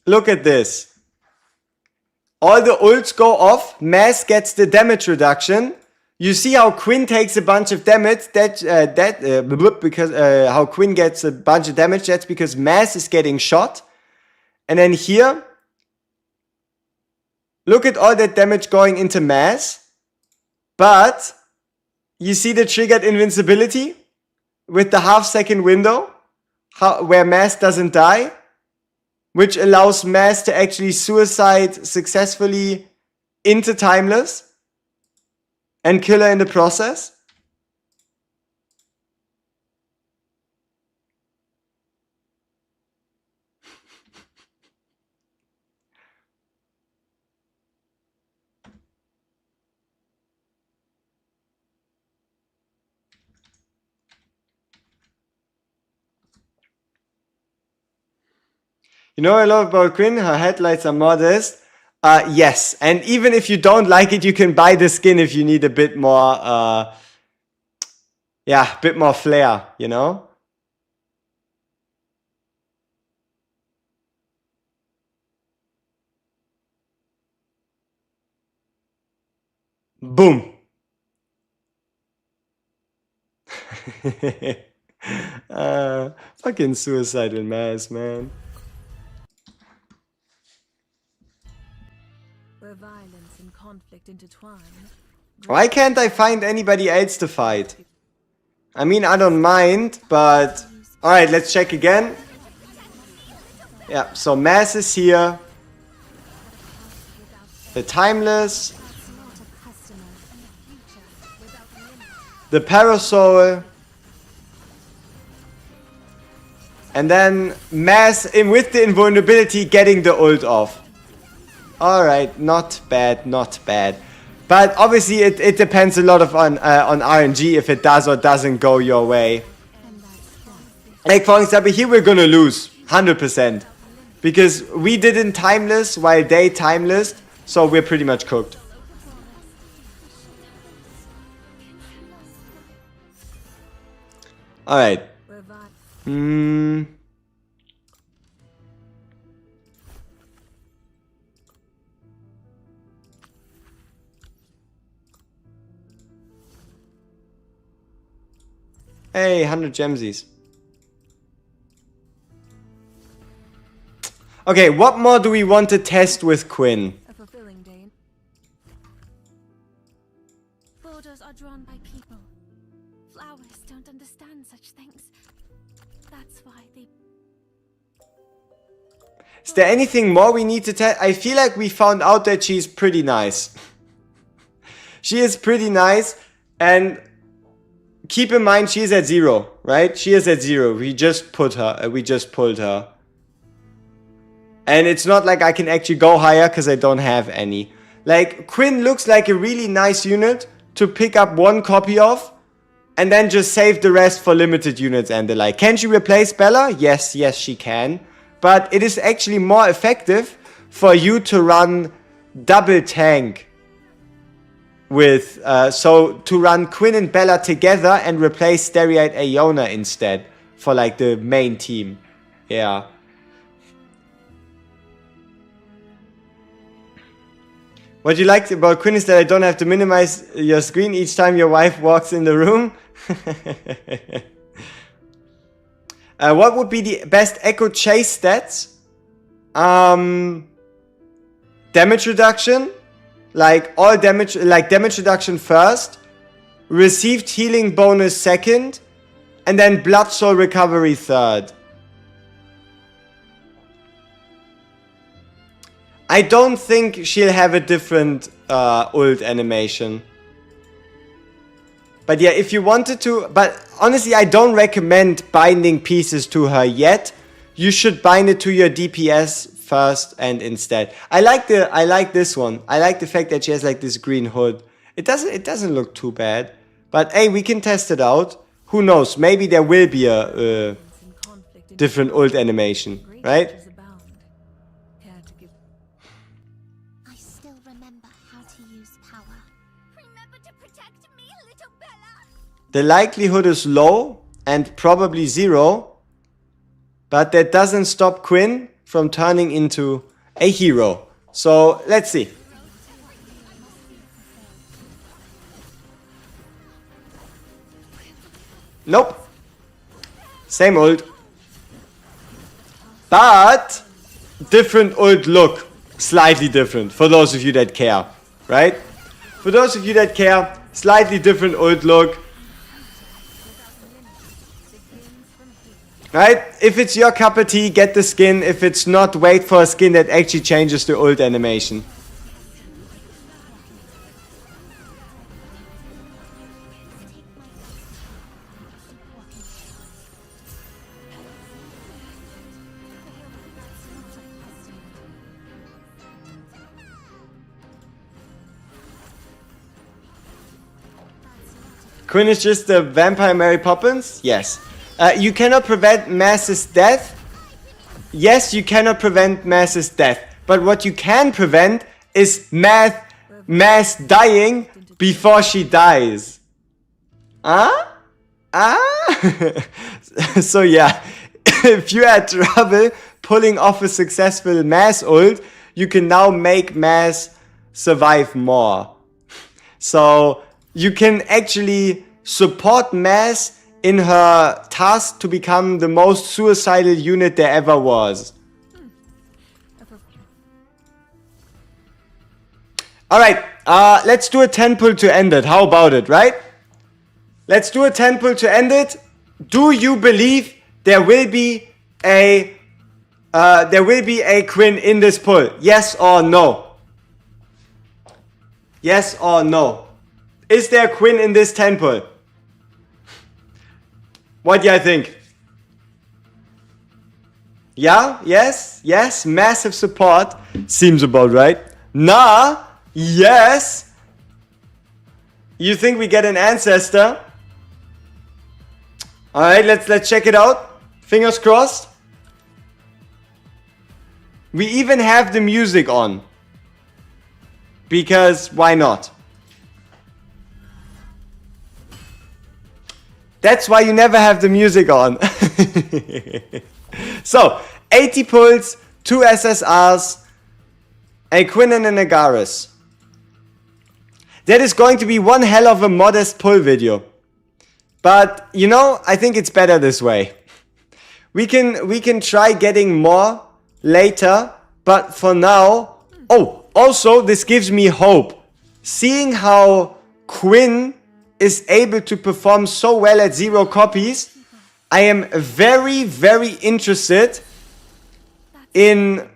look at this. All the ults go off. Mass gets the damage reduction. You see how Quinn takes a bunch of damage. Because how Quinn gets a bunch of damage. That's because Mass is getting shot. And then here, look at all that damage going into Mass. But you see the triggered invincibility with the half-second window, where Mass doesn't die. which allows Mass to actually suicide successfully into Timeless and kill her in the process. You know what I love about Quinn? Her headlights are modest. Yes, and even if you don't like it, you can buy the skin if you need a bit more, yeah, a bit more flair, you know? Boom. Fucking suicidal Mass, man. Where violence and conflict intertwine. Why can't I find anybody else to fight? I mean, I don't mind, but... Alright, let's check again. Yeah, so Mass is here. The Timeless. The Parasol. And then Mass, with the invulnerability, getting the ult off. Alright, not bad, not bad. But obviously it depends a lot on RNG if it does or doesn't go your way. Like for example, here we're gonna lose, 100%. Because we didn't Timeless while they Timeless, so we're pretty much cooked. Alright. Hey, 100 gemsies. Okay, what more do we want to test with Quinn? A fulfilling day. Borders are drawn by people. Flowers don't understand such things. That's why they... Is there anything more we need to test? I feel like we found out that she's pretty nice. She is pretty nice, and keep in mind she's at 0, right? She is at 0. We just pulled her. And it's not like I can actually go higher because I don't have any. Like, Quinn looks like a really nice unit to pick up one copy of and then just save the rest for limited units and the like. Can she replace Bella? Yes, she can. But it is actually more effective for you to run double tank with, so to run Quinn and Bella together and replace Stereite Aeona instead for like the main team. Yeah. What you like about Quinn is that I don't have to minimize your screen each time your wife walks in the room. What would be the best Echo Chase stats? Damage reduction. Like all damage, like damage reduction first. Received healing bonus second. And then Blood Soul recovery third. I don't think she'll have a different ult animation. But yeah, if you wanted to... But honestly, I don't recommend binding pieces to her yet. You should bind it to your DPS first and instead. I like this one. I like the fact that she has like this green hood. It doesn't look too bad. But hey, we can test it out. Who knows? Maybe there will be a different ult animation, right? The likelihood is low and probably 0, but that doesn't stop Quinn from turning into a hero. So let's see. Nope. Same ult. But different ult look. Slightly different for those of you that care, right? For those of you that care, slightly different ult look. Right? If it's your cup of tea, get the skin. If it's not, wait for a skin that actually changes the ult animation. Quinn is just the vampire Mary Poppins? Yes. You cannot prevent Mass's death. Yes, you cannot prevent Mass's death. But what you can prevent is Mass dying before she dies. Ah? Ah? So yeah, if you had trouble pulling off a successful Mass ult, you can now make Mass survive more. So you can actually support Mass in her task to become the most suicidal unit there ever was. Alright, let's do a 10 pull to end it. How about it, right? Let's do a 10 pull to end it. Do you believe there will be a Quinn in this pull? Yes or no? Yes or no? Is there a Quinn in this 10 pull? What do you think? Yeah? Yes? Yes? Massive support. Seems about right. Nah? Yes? You think we get an ancestor? Alright, let's check it out. Fingers crossed. We even have the music on. Because why not? That's why you never have the music on. So, 80 pulls, 2 SSRs, a Quinn and a Nagaris. That is going to be one hell of a modest pull video. But, you know, I think it's better this way. We can try getting more later, but for now... Oh, also, this gives me hope. Seeing how Quinn is able to perform so well at 0 copies, I am very, very interested in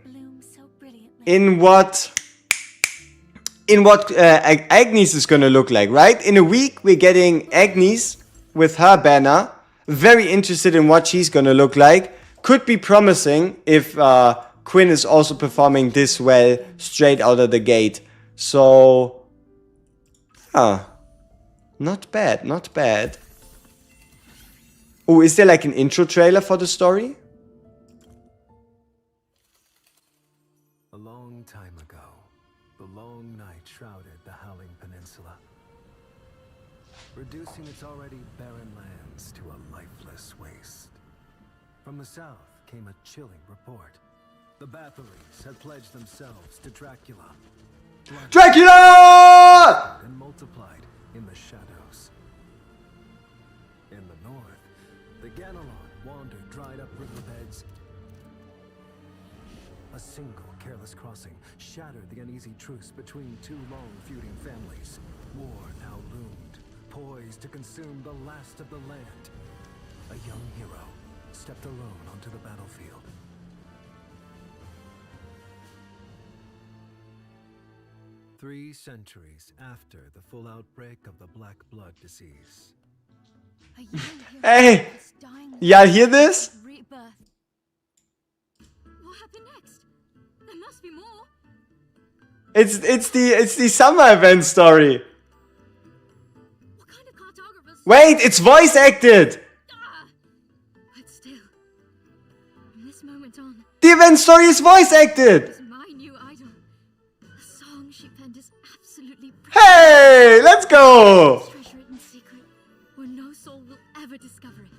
what Agnes is gonna look like, right? In a week we're getting Agnes with her banner. Very interested in what she's gonna look like. Could be promising if Quinn is also performing this well straight out of the gate. So, not bad, not bad. Oh, is there like an intro trailer for the story? A long time ago, the long night shrouded the Howling Peninsula, reducing its already barren lands to a lifeless waste. From the south came a chilling report. The Bathories had pledged themselves to Dracula. Dracula! And multiplied in the shadows. In the north, the Ganelon wandered dried up riverbeds. A single careless crossing shattered the uneasy truce between 2 long feuding families. War now loomed, poised to consume the last of the land. A young hero stepped alone onto the battlefield. Three centuries after the full outbreak of the Black Blood disease. Hey! Y'all hear this? Rebirth. What happened next? There must be more. It's the summer event story. What kind of cartographers? Wait, it's voice acted. But still, from this moment on, The event story is voice acted. is my new idol. The song she penned is absolutely Hey, let's go. treasure it in secret, where no soul will ever discover it.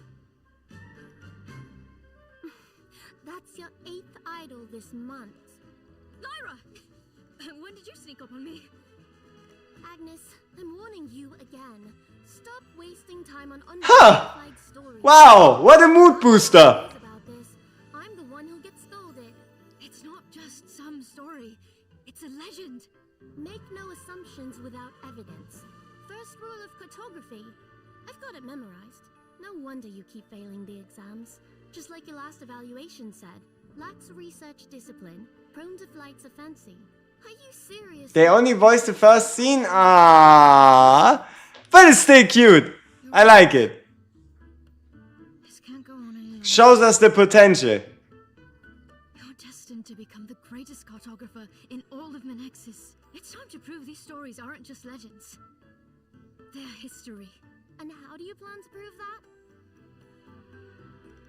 That's your 8th idol this month. Lyra! When did you sneak up on me? Agnes, I'm warning you again. Stop wasting time on Huh. unverified stories. Wow, what a mood booster. About this, I'm the one who gets scolded. It's not just some story. It's a legend. Make no assumptions without evidence. First rule of cartography. I've got it memorized. No wonder you keep failing the exams. Just like your last evaluation said. Lacks research discipline, prone to flights of fancy. Are you serious? They only voiced the first scene? Ah, but it's still cute. I like it. This can't go on any longer. Shows us the potential. You're destined to become the greatest cartographer in all of Menexus. It's time to prove these stories aren't just legends. They're history. And how do you plan to prove that?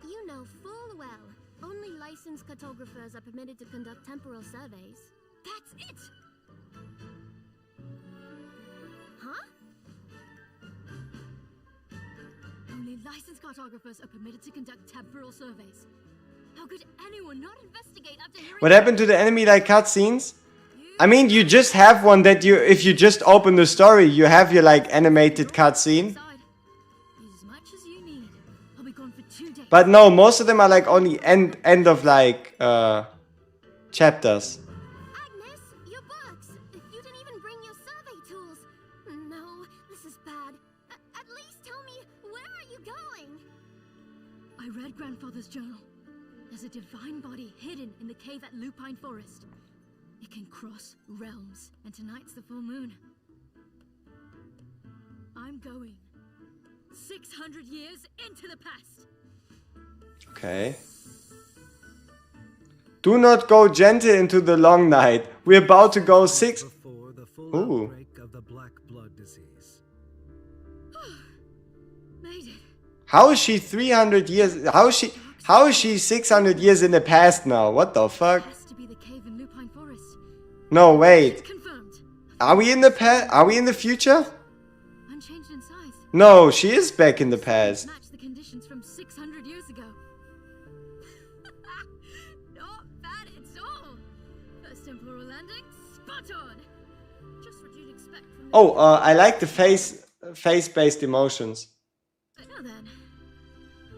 You know full well, only licensed cartographers are permitted to conduct temporal surveys. That's it! Huh? Only licensed cartographers are permitted to conduct temporal surveys. How could anyone not investigate after hearing... What happened to the enemy-like cutscenes? I mean, you just have one that you, if you just open the story, you have your like animated cutscene. As much as you need. I'll be gone for 2 days. But no, most of them are like only end of like chapters. Agnes, your books! You didn't even bring your survey tools! No, this is bad. At least tell me, where are you going? I read Grandfather's journal. There's a divine body hidden in the cave at Lupine Forest. It can cross realms, and tonight's the full moon. I'm going 600 years into the past. Okay. Do not go gentle into the long night. We're about to go 6... Before the full Ooh. outbreak of the Black Blood disease. Made it. How is she 300 years... How is she 600 years in the past now? What the fuck? Has to be the cave in Lupine Forest. No, wait. Confirmed. Are we in the past? Are we in the future? Unchanged in size. No, she is back in the past. Match the conditions from 600 years ago. Not bad at all. First temporal landing, spot on. Just what you'd expect from... Oh, I like the face-based emotions. Now then,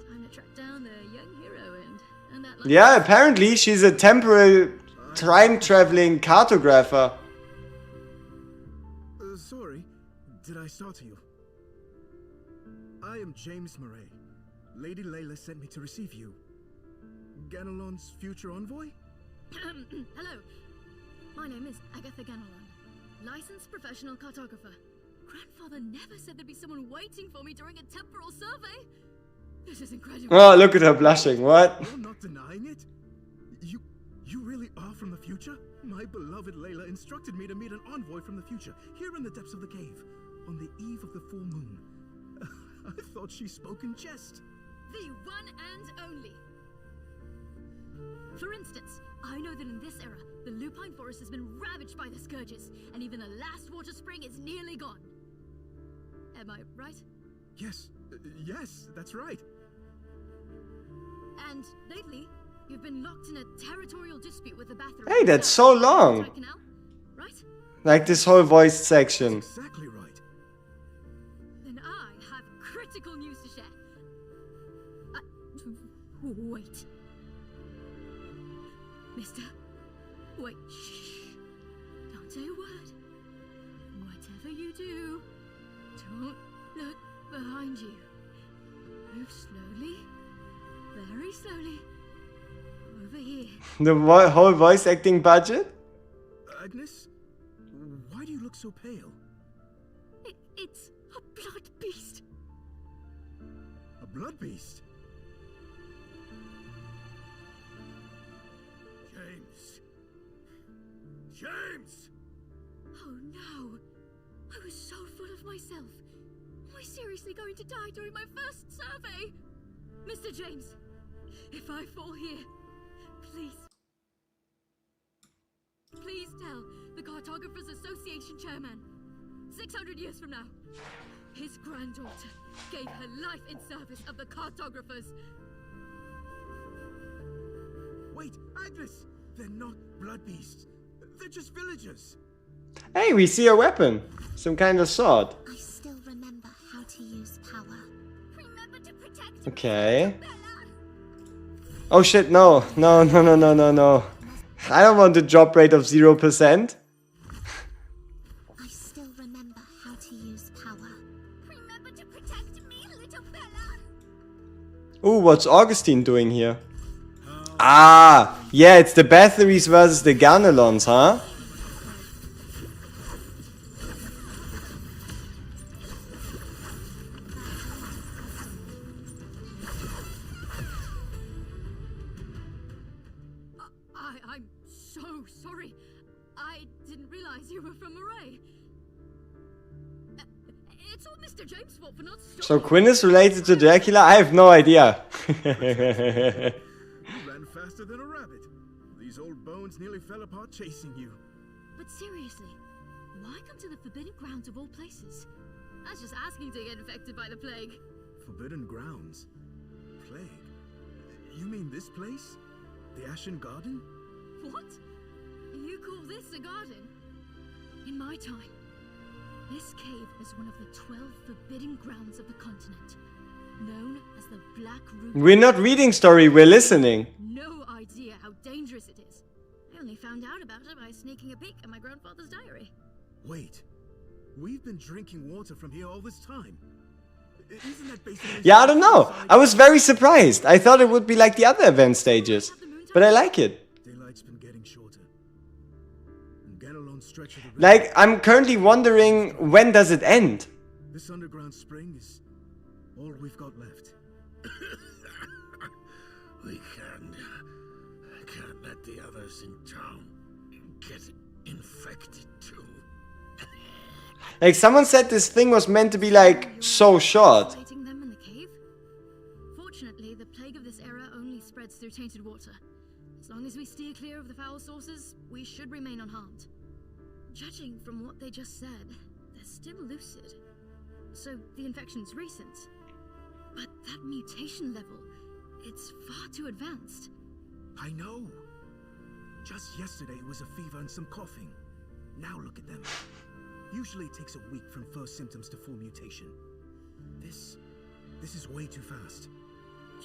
time to track down the young hero and that... Yeah, apparently she's a temporal time-traveling cartographer. Sorry, did I startle you? I am James Murray. Lady Layla sent me to receive you. Ganelon's future envoy? Hello, my name is Agatha Ganelon, licensed professional cartographer. Grandfather never said there'd be someone waiting for me during a temporal survey. This is incredible. Oh, look at her blushing. What? You're not denying it? You really are from the future? My beloved Layla instructed me to meet an envoy from the future, here in the depths of the cave, on the eve of the full moon. I thought she spoke in jest. The one and only. For instance, I know that in this era, the Lupine Forest has been ravaged by the scourges, and even the last water spring is nearly gone. Am I right? Yes, that's right. And lately, you've been locked in a territorial dispute with the Bathory. Hey, that's so long. Canal, right? Like this whole voice section. Exactly right. Then I have critical news to share. Wait. Mister, wait, shh. Don't say a word. Whatever you do, don't look behind you. Move slowly, very slowly, over here. The whole voice acting budget? Agnes, why do you look so pale? It's a blood beast. A blood beast? James! Oh no! I was so full of myself. Am I seriously going to die during my first survey? Mr. James, if I fall here, please tell the Cartographers Association chairman, 600 years from now, his granddaughter gave her life in service of the cartographers. Wait, Agnes! They're not blood beasts. They're just villagers. Hey, we see a weapon. Some kind of sword. I still remember how to use power. Remember to protect Okay. Oh shit, no. No. I don't want the drop rate of 0%. I still remember how to use power. Remember to protect me, little Bella. Ooh, what's Augustine doing here? Ah, yeah, it's the Bathories versus the Garnelons, huh? I'm so sorry. I didn't realize you were from Array. It's all Mr. James' fault for not stopping. So Quinn is related to Dracula? I have no idea. You ran faster than a rabbit. These old bones nearly fell apart chasing you. But seriously, why come to the Forbidden Grounds of all places? That's just asking to get infected by the plague. Forbidden Grounds? Plague? You mean this place? The Ashen Garden? What? You call this a garden? In my time, this cave is one of the 12 forbidden grounds of the continent, known as the Black Root. We're not reading story, we're listening. No idea how dangerous it is. I only found out about it by sneaking a peek at my grandfather's diary. Wait, we've been drinking water from here all this time. Isn't that basically... Yeah, I don't know. I was very surprised. I thought it would be like the other event stages. But I like it. Daylight's been getting shorter. And Ganelon's stretch of the river... Like, I'm currently wondering, when does it end? This underground spring is all we've got left. We can't let the others in town get infected too. Like, someone said this thing was meant to be, like, so short. Isolating them in the cave? Fortunately, the plague of this era only spreads through tainted water. As long as we steer clear of the foul sources, we should remain unharmed. Judging from what they just said, they're still lucid. So the infection's recent. But that mutation level, it's far too advanced. I know. Just yesterday it was a fever and some coughing. Now look at them. Usually it takes a week from first symptoms to full mutation. This is way too fast.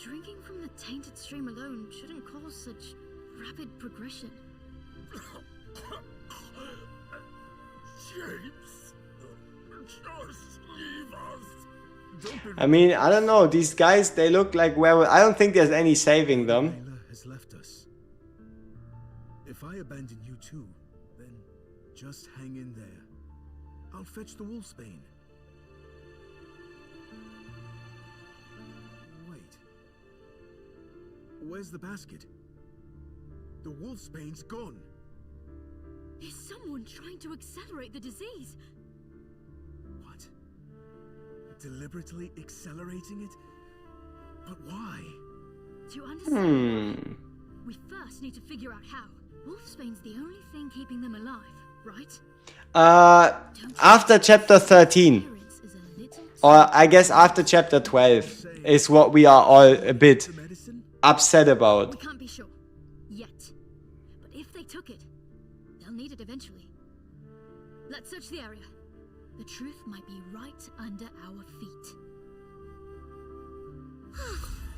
Drinking from the tainted stream alone shouldn't cause such rapid progression. James, just leave us. I mean, I don't know. These guys, they look like werewolves. I don't think there's any saving them. Layla has left us. If I abandon you too, then just hang in there. I'll fetch the wolfsbane. Wait. Where's the basket? The wolfsbane's gone. Is someone trying to accelerate the disease? What? Deliberately accelerating it? But why? To understand, we first need to figure out how. Wolfsbane's the only thing keeping them alive, right? After chapter 13, or I guess after chapter 12, is what we are all a bit upset about. We can't be sure yet, but if they took it, they'll need it eventually. Let's search the area. The truth might be right under our feet.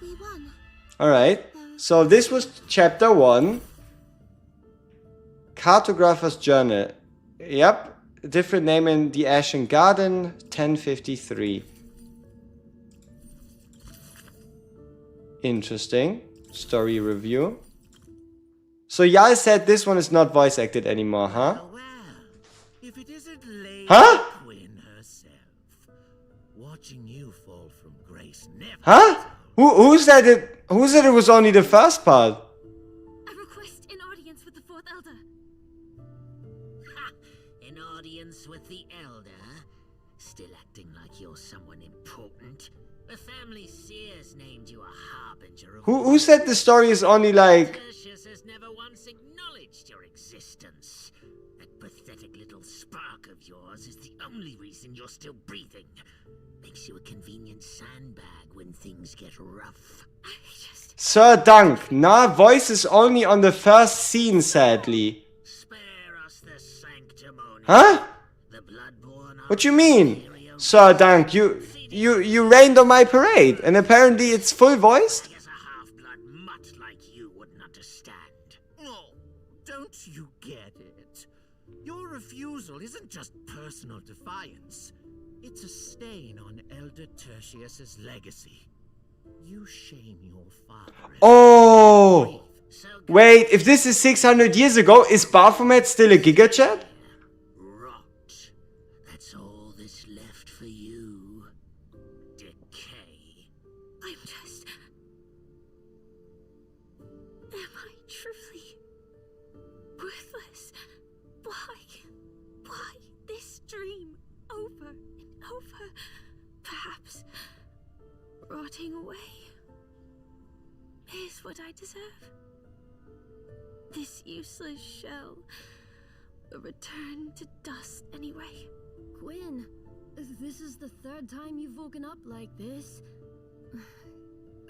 We won. Alright, so this was chapter 1. Cartographer's Journal. Yep, different name in the Ashen Garden, 1053. Interesting. Story review. So Yal said this one is not voice acted anymore, huh? Well, if it isn't Lady Huh? Quinn herself, watching you fall from grace never. Huh? Who said it? Who said it was only the first part? A request in audience with the Fourth Elder. Ha! An audience with the Elder? Still acting like you're someone important? The family seers named you a harbinger of... Who said the story is only like... Tertius has never once acknowledged your existence. That pathetic little spark of yours is the only reason you're still breathing. Makes you a convenient sandbag when things get rough. Sir Dunk, nah, voice is only on the first scene, sadly. Spare us the sanctimony. Huh? The bloodborne What you mean? Sir Dunk, you rained on my parade, and apparently it's full voiced? I guess a half-blood mutt like you wouldn't understand. Oh, don't you get it? Your refusal isn't just personal defiance. It's a stain on Elder Tertius's legacy. You shame your father. Oh! Wait, if this is 600 years ago, is Baphomet still a Giga Chat? Rot. That's all that's left for you. Decay. I'm just... Am I truly worthless? Why this dream over and over? Perhaps rotting away is what I deserve. This useless shell will return to dust anyway. Quinn, this is the third time you've woken up like this.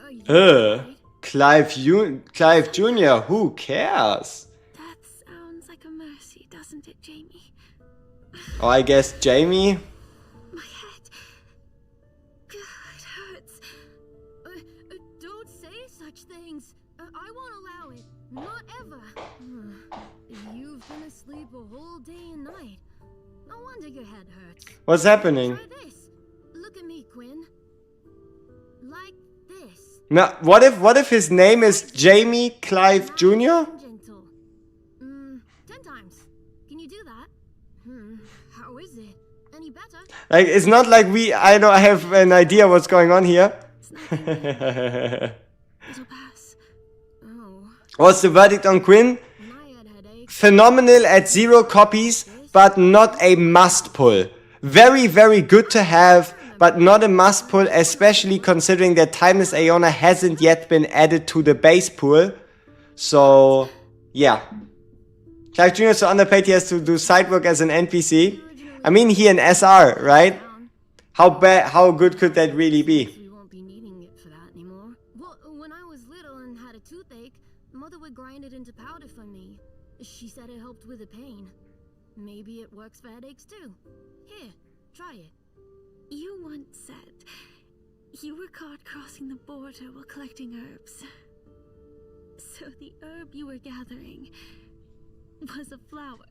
Are you alright? Clive Jr., who cares? That sounds like a mercy, doesn't it, Jamie? Oh, I guess Jamie? My head. God, it hurts. Don't say such things. I won't allow it. Not ever. You've been asleep a whole day and night. No wonder your head hurts. What's happening? Try this. Look at me, Quinn. Like this. Now, what if his name is Jamie Clive Jr.? Gentle. 10 times. Can you do that? How is it? Any better? Like, it's not like I have an idea what's going on here. It'll pass. Oh, What's the verdict on Quinn? my head headache. Phenomenal at 0 copies, but not a must pull. Very, very good to have, but not a must pull, especially considering that Timeless Aeona hasn't yet been added to the base pool. So, yeah. Clive Jr. is so underpaid, he has to do side work as an NPC. I mean, he an SR, right? How good could that really be? We won't be needing it for that anymore. Well, when I was little and had a toothache, Mother would grind it into powder for me. She said it helped with the pain. Maybe it works for headaches too. Here, try it. You once said you were caught crossing the border while collecting herbs. So the herb you were gathering was a flower.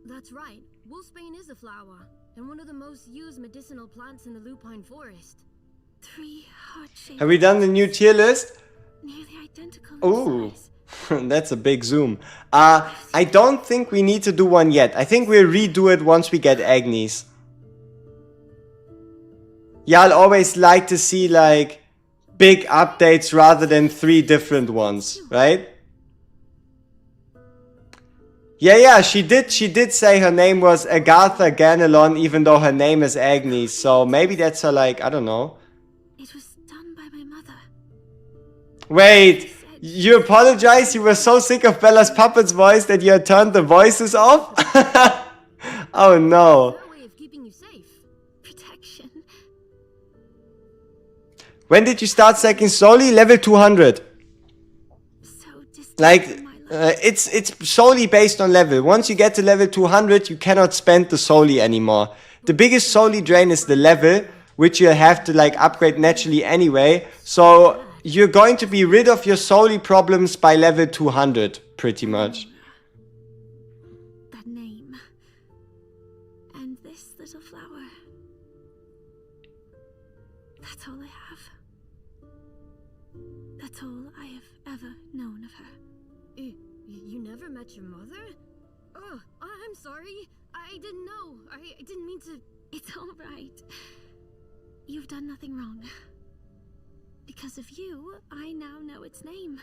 That's right. Wolfsbane is a flower, and one of the most used medicinal plants in the lupine forest. 3 heart-shaped. Have we done the new tier list? Nearly identical Ooh. in size. That's a big zoom. I don't think we need to do one yet. I think we'll redo it once we get Agnes. Yeah, I'll always like to see like big updates rather than 3 different ones, right? Yeah, she did say her name was Agatha Ganelon, even though her name is Agnes. So maybe that's her, like, I don't know. It was done by my mother. Wait, you apologize? You were so sick of Bella's puppet's voice that you had turned the voices off? Oh no. Her way of keeping you safe. Protection. When did you start stacking solely? Level 200. So distant Like, from my life. it's solely based on level. Once you get to level 200, you cannot spend the solely anymore. The biggest solely drain is the level, which you have to like upgrade naturally anyway. So you're going to be rid of your solely problems by level 200, pretty much. That name. And this little flower. That's all I have. That's all I have ever known of her. You never met your mother? Oh, I'm sorry. I didn't know. I didn't mean to... It's all right. You've done nothing wrong. Because of you, I now know its name.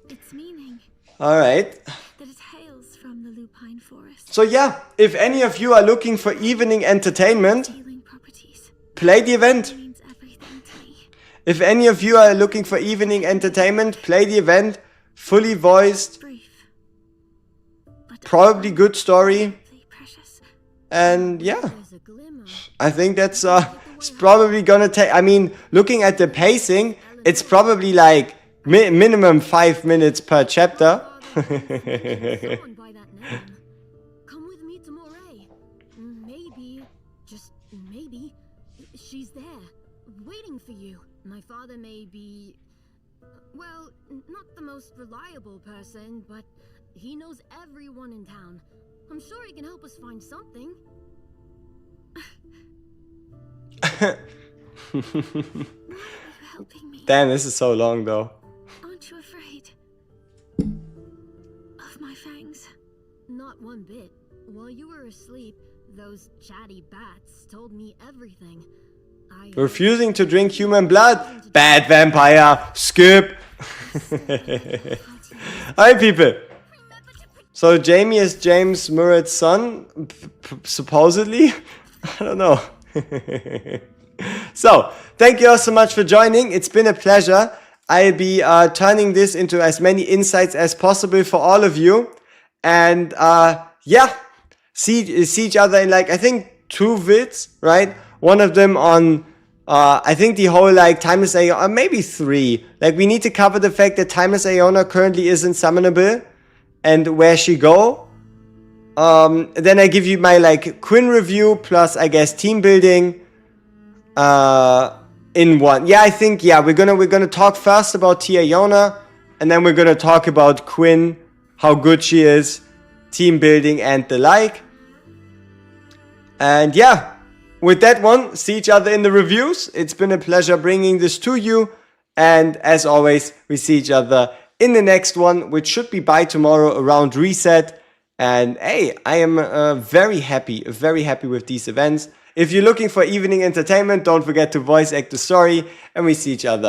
Its meaning. Alright. That it hails from the lupine forest. So yeah, if any of you are looking for evening entertainment, Healing properties. play the event. Means everything to me. If any of you are looking for evening entertainment, play the event. Fully voiced, Brief. But probably good story. precious. And yeah, There's a glimmer. I think that's it's probably gonna take, I mean, looking at the pacing, it's probably like minimum 5 minutes per chapter. Someone by that name. Come with me to Moray. Maybe, just maybe, she's there, waiting for you. My father may be, well, not the most reliable person, but he knows everyone in town. I'm sure he can help us find something. helping me. Damn, this is so long though. Aren't you afraid of my fangs? Not one bit. While you were asleep, those chatty bats told me everything. I Refusing to drink human blood? Bad vampire. Skip. Alright, people. So Jamie is James Murray's son, supposedly. I don't know. So, thank you all so much for joining. It's been a pleasure. I'll be turning this into as many insights as possible for all of you. And yeah, see each other in like, I think 2 vids, right? One of them on, I think the whole like Timeless Iona, or maybe 3. Like we need to cover the fact that Timeless Iona currently isn't summonable. And where she go. Then I give you my like Quinn review plus I guess team building in one. Yeah, I think we're gonna talk first about Tia Iona, and then we're gonna talk about Quinn, how good she is, team building and the like. And yeah, with that one, see each other in the reviews. It's been a pleasure bringing this to you, and as always, we see each other in the next one, which should be by tomorrow around reset. And hey, I am very happy with these events. If you're looking for evening entertainment, don't forget to voice act the story, and we see each other